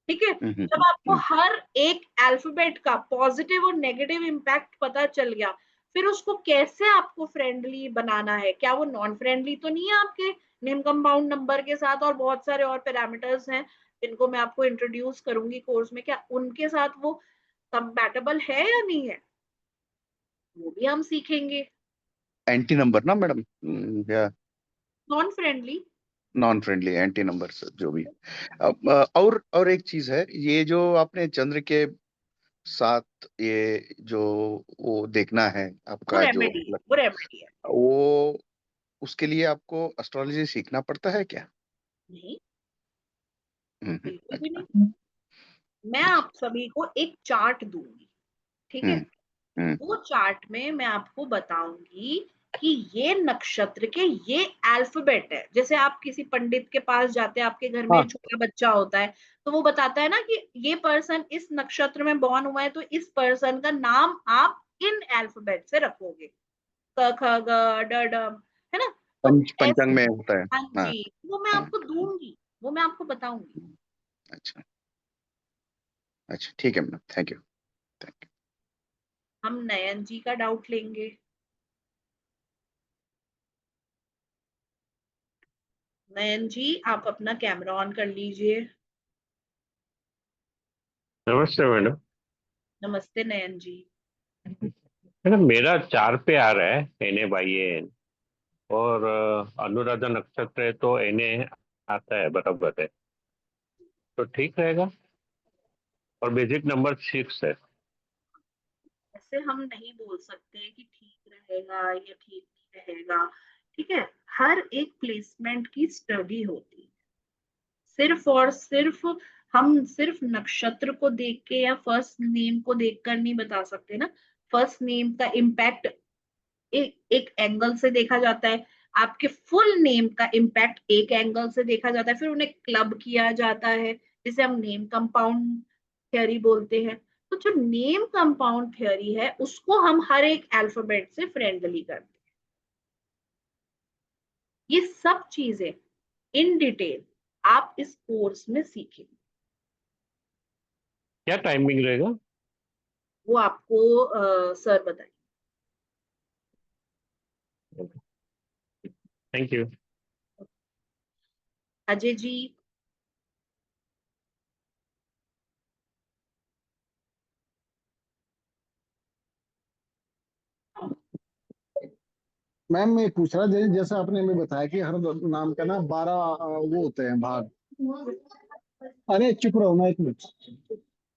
ठीक है, जब आपको हर एक अल्फाबेट का पॉजिटिव और नेगेटिव इम्पैक्ट पता चल गया, फिर उसको कैसे आपको फ्रेंडली बनाना है, क्या वो नॉन फ्रेंडली तो नहीं है आपके नेम कंपाउंड नंबर के साथ, और बहुत सारे और पैरामीटर्स हैं जिनको मैं आपको इंट्रोड्यूस करूंगी कोर्स में, क्या उनके साथ वो कंपैटिबल है या नहीं है, वो भी हम सीखेंगे। एंटी नंबर ना मैडम, या non friendly. Non friendly anti number जो भी। और एक चीज है, ये जो आपने चंद्र के साथ ये जो वो देखना है वो आपका जो, रेमेडी है, वो रेमेडी है। वो उसके लिए आपको एस्ट्रोलॉजी सीखना पड़ता है क्या? नहीं, बिल्कुल भी अच्छा। नहीं। मैं आप सभी को एक चार्ट दूंगी, ठीक है, हम्म हम्म वो चार्ट में मैं आपको बताऊंगी कि ये नक्षत्र के ये अल्फाबेट है। जैसे आप किसी पंडित के पास जाते हैं, आपके घर में हाँ छोटा बच्चा होता है, तो वो बताता है ना कि ये पर्सन इस नक्षत्र में बॉर्न हुआ है, तो इस पर्सन का नाम आप इन अल्फाबेट से रखोगे, क ख ग ड ड, है ना। तो पंचांग ऐसे, में होता है। हाँ हाँ जी, वो मैं हाँ। आपको दूंगी, वो मैं आपको बताऊंगी। अच्छा अच्छा, ठीक है madam, thank you thank you. हम नयन जी का डाउट लेंगे। नयन जी, आप अपना कैमरा ऑन कर लीजिए। नमस्ते मैडम। नमस्ते नयन जी। मैडम मेरा 4 पे आ रहा है NA/AN, और अनुराधा नक्षत्र है तो NA आता है, बराबर है, तो ठीक रहेगा। और बेसिक नंबर 6 है। ऐसे हम नहीं बोल सकते कि ठीक रहेगा या ठीक नहीं रहेगा। ठीक है, हर एक प्लेसमेंट की स्टडी होती है। सिर्फ और सिर्फ हम सिर्फ नक्षत्र को देख के या फर्स्ट नेम को देखकर नहीं बता सकते ना। फर्स्ट नेम का इम्पैक्ट एक एंगल से देखा जाता है, आपके फुल नेम का इम्पैक्ट एक एंगल से देखा जाता है, फिर उन्हें क्लब किया जाता है, जिसे हम नेम कंपाउंड थ्योरी बोलते हैं। तो जो नेम कंपाउंड थ्योरी है उसको हम हर एक अल्फाबेट से फ्रेंडली करते हैं। ये सब चीजें इन डिटेल आप इस कोर्स में सीखेंगे। क्या टाइमिंग रहेगा? वो आपको सर बताएंगे। Thank you. Ajay ji. Ma'am, मैं पूछ रहा जैसे आपने हमें बताया कि हर नाम का ना 12 वो होते हैं भाग। अरे चुप रहो ना एक मिनट।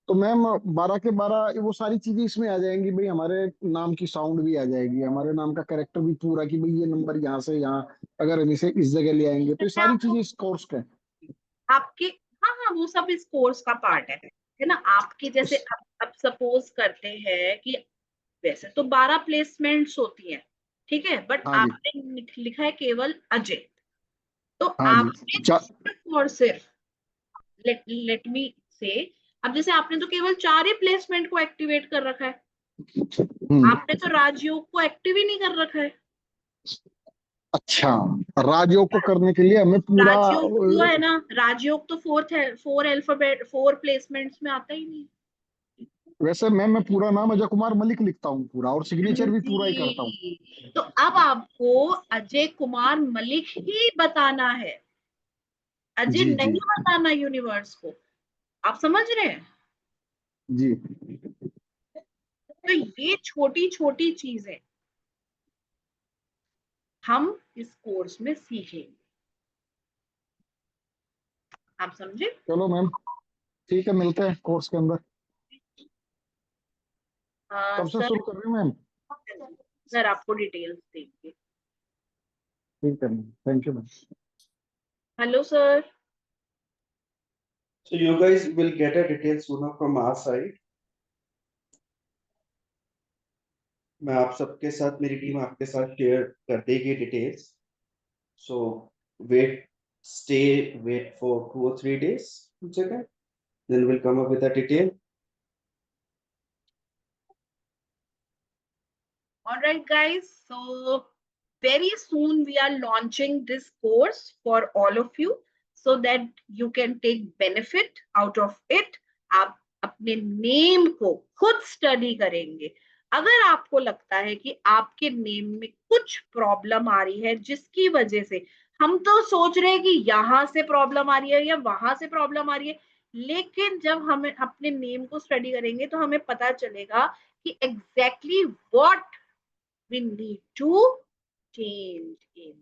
तो मैम 12 के 12 वो सारी चीजें इसमें आ जाएंगी भाई, हमारे नाम की साउंड भी आ जाएगी, हमारे नाम का कैरेक्टर भी पूरा कि भाई ये नंबर यहाँ से यहाँ, अगर हम इसे इस जगह ले आएंगे तो ये जैसे सारी आपको चीजें इस कोर्स का है। आपके, हाँ हाँ, वो सब इस कोर्स का पार्ट है ना। आपके जैसे उस- अब सपोज करते हैं कि वैसे तो 12 प्लेसमेंट्स होती हैं, ठीक है, बट हाँ जी। आपने लिखा है केवल अजय, तो हाँ जी। आपने सिर्फ और सिर्फ, लेट मी से, अब जैसे आपने तो केवल 4 ही प्लेसमेंट को एक्टिवेट कर रखा है, हम्म। आपने तो राजयोग को एक्टिव ही नहीं कर रखा है। अच्छा, राजयोग को करने के लिए हमें पूरा राजयोग जो है ना, राजयोग तो फोर अल्फाबेट 4 प्लेसमेंट्स में आता ही नहीं। वैसे मैं पूरा नाम अजय कुमार मलिक लिखता हूँ पूरा, और सिग्नेचर भी पूरा ही करता हूँ। जी, तो अब आपको अजय कुमार मलिक ही बताना है, अजय जी जी नहीं बताना यूनिवर्स को। आप समझ रहे हैं। जी। तो ये छोटी छोटी चीजें हम इस कोर्स में सीखेंगे। आप समझे। चलो मैम, ठीक है, मिलते हैं कोर्स के अंदर। कब से सर, शुरू कर रही हैं मैम? सर आपको डिटेल्स देंगे। ठीक है ma'am, thank you ma'am. Hello sir. So you guys will get a detail sooner from our side. मैं आप सबके साथ, मेरी टीम आपके साथ शेयर कर देगी details. So wait, stay, wait for 2 or 3 days. जगह then we'll come up with a detail. All right, guys. So very soon we are launching this course for all of you so that you can take benefit out of it. आप अपने name को खुद study करेंगे. अगर आपको लगता है कि आपके नेम में कुछ प्रॉब्लम आ रही है जिसकी वजह से हम तो सोच रहे हैं कि यहां से प्रॉब्लम आ रही है या वहां से प्रॉब्लम आ रही है, लेकिन जब हम अपने नेम को स्टडी करेंगे तो हमें पता चलेगा कि exactly what we need to change in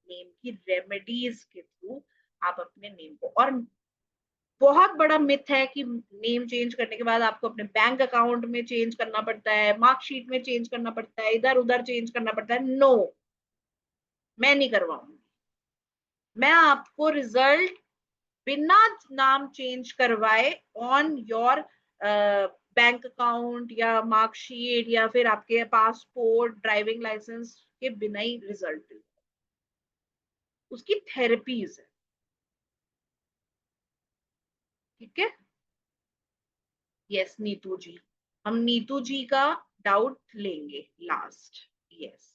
name की रेमेडीज के थ्रू आप अपने नेम को. और बहुत बड़ा मिथ है कि नेम चेंज करने के बाद आपको अपने बैंक अकाउंट में चेंज करना पड़ता है, मार्कशीट में चेंज करना पड़ता है, इधर उधर चेंज करना पड़ता है. नो, मैं नहीं करवाऊंगी. मैं आपको रिजल्ट बिना नाम चेंज करवाए ऑन योर बैंक अकाउंट या मार्कशीट या फिर आपके पासपोर्ट, ड्राइविंग लाइसेंस के बिना ही रिजल्ट. उसकी थेरेपीज है. ठीक है. यस नीतू जी, हम नीतू जी का डाउट लेंगे लास्ट. यस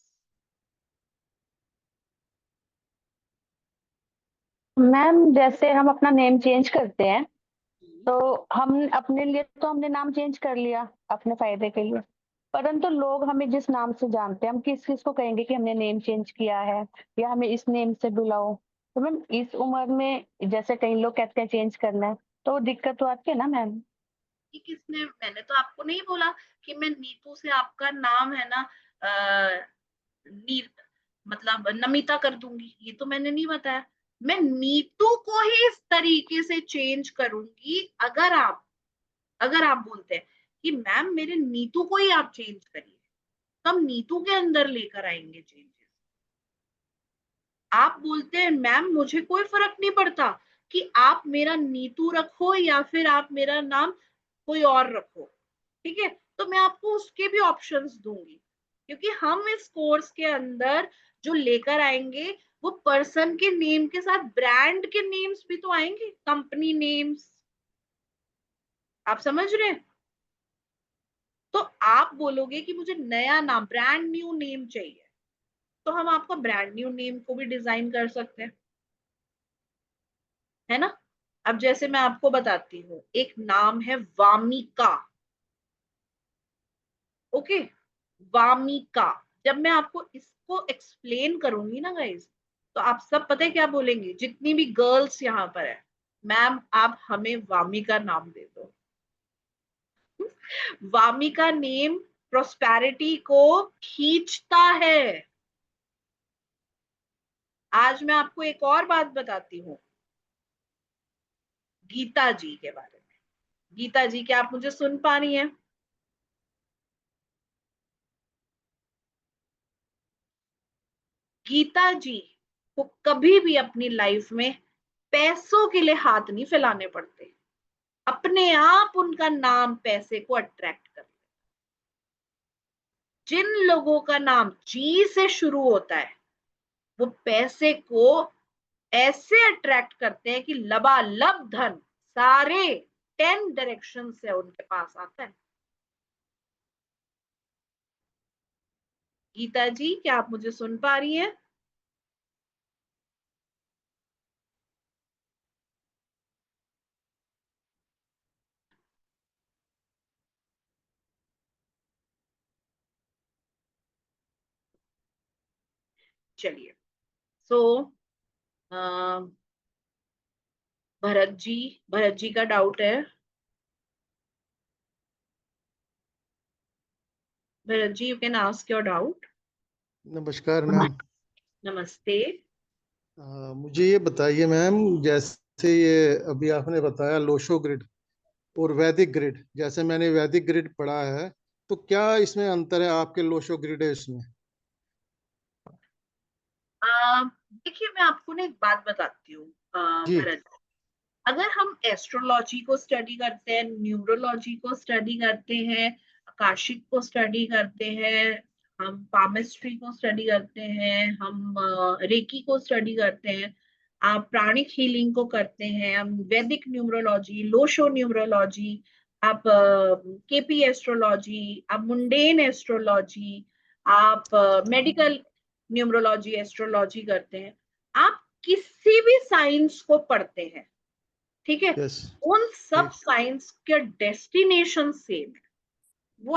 मैम, जैसे हम अपना नेम चेंज करते हैं तो हम अपने लिए तो हमने नाम चेंज कर लिया अपने फायदे के लिए, परंतु लोग हमें जिस नाम से जानते हैं हम किस किस को कहेंगे कि हमने नेम चेंज किया है या हमें इस नेम से बुलाओ. तो मैम इस उम्र में जैसे कई लोग कहते हैं चेंज करना है तो दिक्कत तो आती है ना मैम. कि किसने, मैंने तो आपको नहीं बोला कि मैं नीतू से आपका नाम है ना मतलब नमिता कर दूंगी. ये तो मैंने नहीं बताया. मैं नीतू को ही इस तरीके से चेंज करूंगी. अगर आप बोलते हैं कि मैम मेरे नीतू को ही आप चेंज करिए, तो हम नीतू के अंदर लेकर आएंगे चेंजेस. आप बोलते हैं मैम मुझे कोई फर्क नहीं पड़ता कि आप मेरा नीतू रखो या फिर आप मेरा नाम कोई और रखो, ठीक है, तो मैं आपको उसके भी ऑप्शंस दूंगी. क्योंकि हम इस कोर्स के अंदर जो लेकर आएंगे वो पर्सन के नेम के साथ ब्रांड के नेम्स भी तो आएंगे, कंपनी नेम्स. आप समझ रहे हैं. तो आप बोलोगे कि मुझे नया नाम, ब्रांड न्यू नेम चाहिए, तो हम आपका ब्रांड न्यू नेम को भी डिजाइन कर सकते हैं, है ना. अब जैसे मैं आपको बताती हूँ, एक नाम है वामिका. ओके, वामिका. जब मैं आपको इसको एक्सप्लेन करूंगी ना गाइज, तो आप सब पता है क्या बोलेंगे, जितनी भी गर्ल्स यहाँ पर है, मैम आप हमें वामिका नाम दे दो. वामिका नेम प्रोस्पेरिटी को खींचता है. आज मैं आपको एक और बात बताती हूँ गीता जी के बारे में. गीता जी, क्या आप मुझे सुन पा रही हैं? गीता जी को कभी भी अपनी लाइफ में पैसों के लिए हाथ नहीं फैलाने पड़ते. अपने आप उनका नाम पैसे को अट्रैक्ट कर. जिन लोगों का नाम जी से शुरू होता है वो पैसे को ऐसे अट्रैक्ट करते हैं कि लबालब धन सारे 10 डायरेक्शन से उनके पास आता है. गीता जी, क्या आप मुझे सुन पा रही हैं? चलिए. सो भरत जी का डाउट है. Bharat ji, you can ask your doubt. नमस्कार मैम. नमस्ते. मुझे ये बताइए मैम, जैसे ये अभी आपने बताया लोशो ग्रिड और वैदिक ग्रिड, जैसे मैंने वैदिक ग्रिड पढ़ा है, तो क्या इसमें अंतर है आपके लोशो ग्रिड है इसमें? देखिए, मैं आपको ना एक बात बताती हूँ जी. भरत. अगर हम एस्ट्रोलॉजी को स्टडी करते हैं, न्यूरोलॉजी को स्टडी करते हैं, आकाशिक को स्टडी करते हैं, हम पामिस्ट्री को स्टडी करते हैं, हम रेकी को स्टडी करते हैं, आप प्राणिक हीलिंग को करते हैं, हम वैदिक न्यूमरोलॉजी, लोशो न्यूमरोलॉजी, आप केपी एस्ट्रोलॉजी, आप मुंडेन एस्ट्रोलॉजी, आप मेडिकल न्यूमरोलॉजी एस्ट्रोलॉजी करते हैं, आप किसी भी साइंस को पढ़ते हैं, ठीक है, यस उन सब साइंस के डेस्टिनेशन सेम है। वो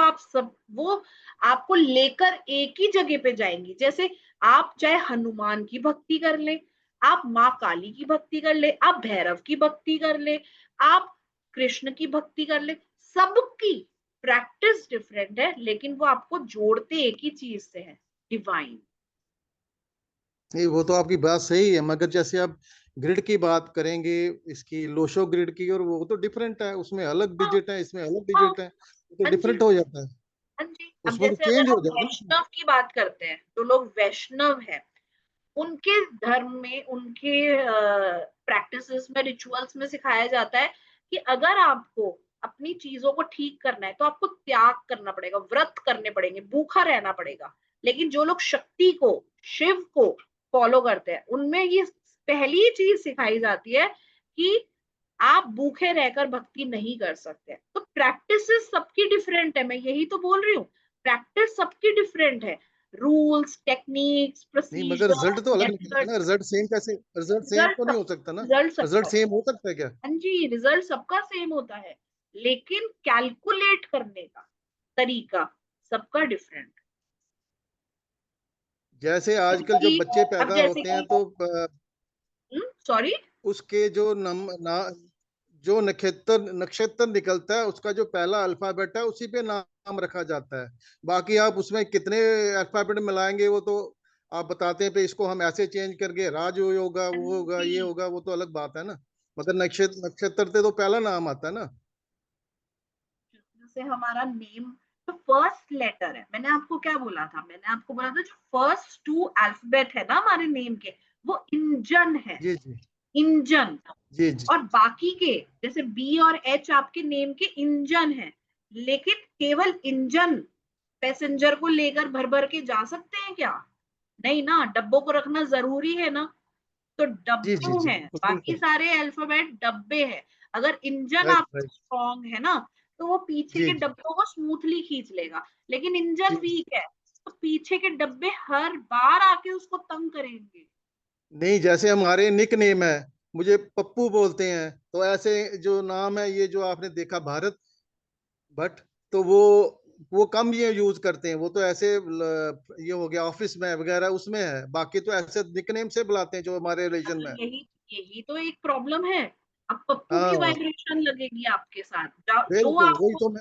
आपको लेकर एक ही जगह पे जाएंगी। जैसे आप चाहे हनुमान की भक्ति कर ले, आप माँ काली की भक्ति कर ले, आप भैरव की भक्ति कर ले, आप कृष्ण की भक्ति कर ले, सबकी प्रैक्टिस डिफरेंट है, लेकिन वो आपको जोड़ते एक ही चीज से है, डिवाइन। नहीं, वो तो आपकी बात सही है, मगर जैसे आप ग्रिड की बात करेंगे, इसकी लोशो ग्रिड की, और वो तो डिफरेंट है, उसमें अलग हाँ, डिजिट है, इसमें अलग हाँ, डिजिट है, वो तो हाँ जी, डिफरेंट हो जाता है, हाँ जी। अब उसमें तो जैसे चेंज अगर हो हम जाएगा ना। वैष्णव की बात करते हैं, तो लोग वैष्णव है, उनके धर्म में, उनके प्रैक्टिसेस में, रिचुअल्स में सिखाया जाता है कि अगर आपको अपनी चीजों को ठीक करना है तो आपको त्याग करना पड़ेगा, व्रत करने पड़ेंगे, भूखा रहना पड़ेगा। लेकिन जो लोग शक्ति को, शिव को फॉलो करते हैं, उनमें ये पहली चीज सिखाई जाती है कि आप भूखे रहकर भक्ति नहीं कर सकते। तो प्रैक्टिसेस सबकी डिफरेंट है, मैं यही तो बोल रही हूँ, प्रैक्टिस सबकी डिफरेंट है, रूल्स, टेक्निक्स, नहीं, मगर प्रोसीजर, रिजल्ट तो अलग निकलेगा मेथड, ना, रिजल्ट सेम कैसे, रिजल्ट सेम रिजल्ट तो नहीं सब हो सकता ना, रिजल्ट रिजल्ट सबका, सेम हो सकता है क्या? हाँ जी, रिजल्ट सबका सेम होता है, लेकिन कैलकुलेट करने का तरीका सबका डिफरेंट। जैसे आजकल जो कोई, बच्चे अब पैदा जैसे होते हैं कि, तो सॉरी, उसके जो जो नक्षत्र नक्षत्र निकलता है, उसका जो पहला अल्फाबेट है उसी पे नाम रखा जाता है। बाकी आप उसमें कितने अल्फाबेट मिलाएंगे वो तो आप बताते हैं, पे इसको हम ऐसे चेंज करके राज होगा, हाँ वो होगा, ये जी, होगा, वो तो अलग बात है ना। मगर नक्षत्र से तो पहला नाम आता है ना। जैसे हमारा नेम जो फर्स्ट लेटर है, मैंने आपको क्या बोला था, मैंने आपको बोला था जो फर्स्ट टू अल्फाबेट है ना हमारे नेम के, वो इंजन है, जी जी इंजन। जी जी। और बाकी के जैसे बी और एच आपके नेम के इंजन है, लेकिन केवल इंजन पैसेंजर को लेकर भर भर के जा सकते हैं क्या? नहीं ना, डब्बों को रखना जरूरी है ना, तो जी जी डब्बे जी हैं, बाकी बिल्कुल। सारे अल्फाबेट डब्बे हैं। अगर इंजन राइट आपका राइट। स्ट्रॉन्ग है ना, तो वो पीछे जी के जी डब्बों को स्मूथली खींच लेगा, लेकिन इंजन जी जी। वीक है तो पीछे के डब्बे हर बार आके उसको तंग करेंगे। नहीं, जैसे हमारे निक नेम है, मुझे पप्पू बोलते हैं, तो ऐसे जो नाम है, ये जो आपने देखा भारत भट्ट, तो वो कम ये यूज करते हैं, वो तो ऐसे ये हो गया ऑफिस में वगैरह उसमें है, बाकी तो ऐसे निकनेम से बुलाते हैं जो हमारे हाँ, रिलीजन तो में है। यही यही तो एक प्रॉब्लम है। अब पप्पू की हाँ वाइब्रेशन लगेगी आपके साथ, जो बिल्कुल, आपको, वही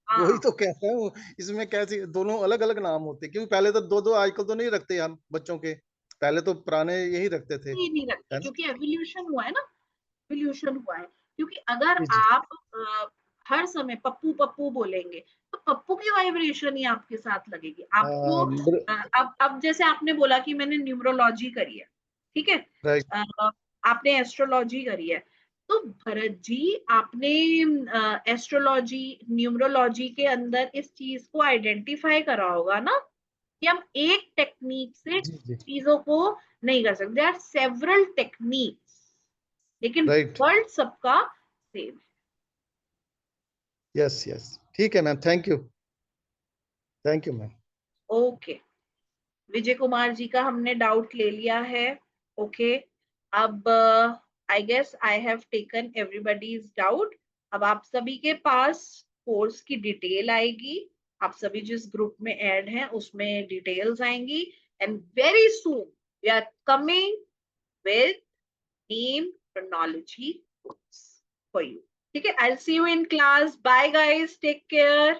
हाँ, तो कहता हूँ, इसमें कैसे दोनों अलग अलग नाम होते हैं, क्योंकि पहले तो दो दो, आजकल तो नहीं रखते हम बच्चों के, पहले तो पुराने यही रखते थे, ये नहीं रखते है ना। क्योंकि एवोल्यूशन हुआ है ना, एवोल्यूशन हुआ है। क्योंकि अगर जी जी। आप हर समय पप्पू पप्पू बोलेंगे, तो पप्पू की वाइब्रेशन ही आपके साथ लगेगी आपको। अब जैसे आपने बोला कि मैंने न्यूमरोलॉजी करी है, ठीक है, राइट। आपने एस्ट्रोलॉजी करी है, तो भरत जी आपने एस्ट्रोलॉजी, न्यूमरोलॉजी के अंदर इस चीज को आइडेंटिफाई करा होगा ना, कि हम एक टेक्निक से जी जी। चीजों को नहीं कर सकते, देयर आर सेवरल टेक्निक्स, लेकिन राइट। वर्ल्ड सबका सेम है। Yes yes. ठीक है ma'am, thank you. Thank you ma'am. Okay, Vijay Kumar ji का हमने डाउट ले लिया है। ओके, अब I guess I have taken everybody's doubt. अब आप सभी के पास कोर्स की डिटेल आएगी, आप सभी जिस ग्रुप में ऐड हैं उसमें डिटेल्स आएंगी, and very soon we are coming with name chronology books for you. ठीक है, I'll see you in class. Bye guys, take care.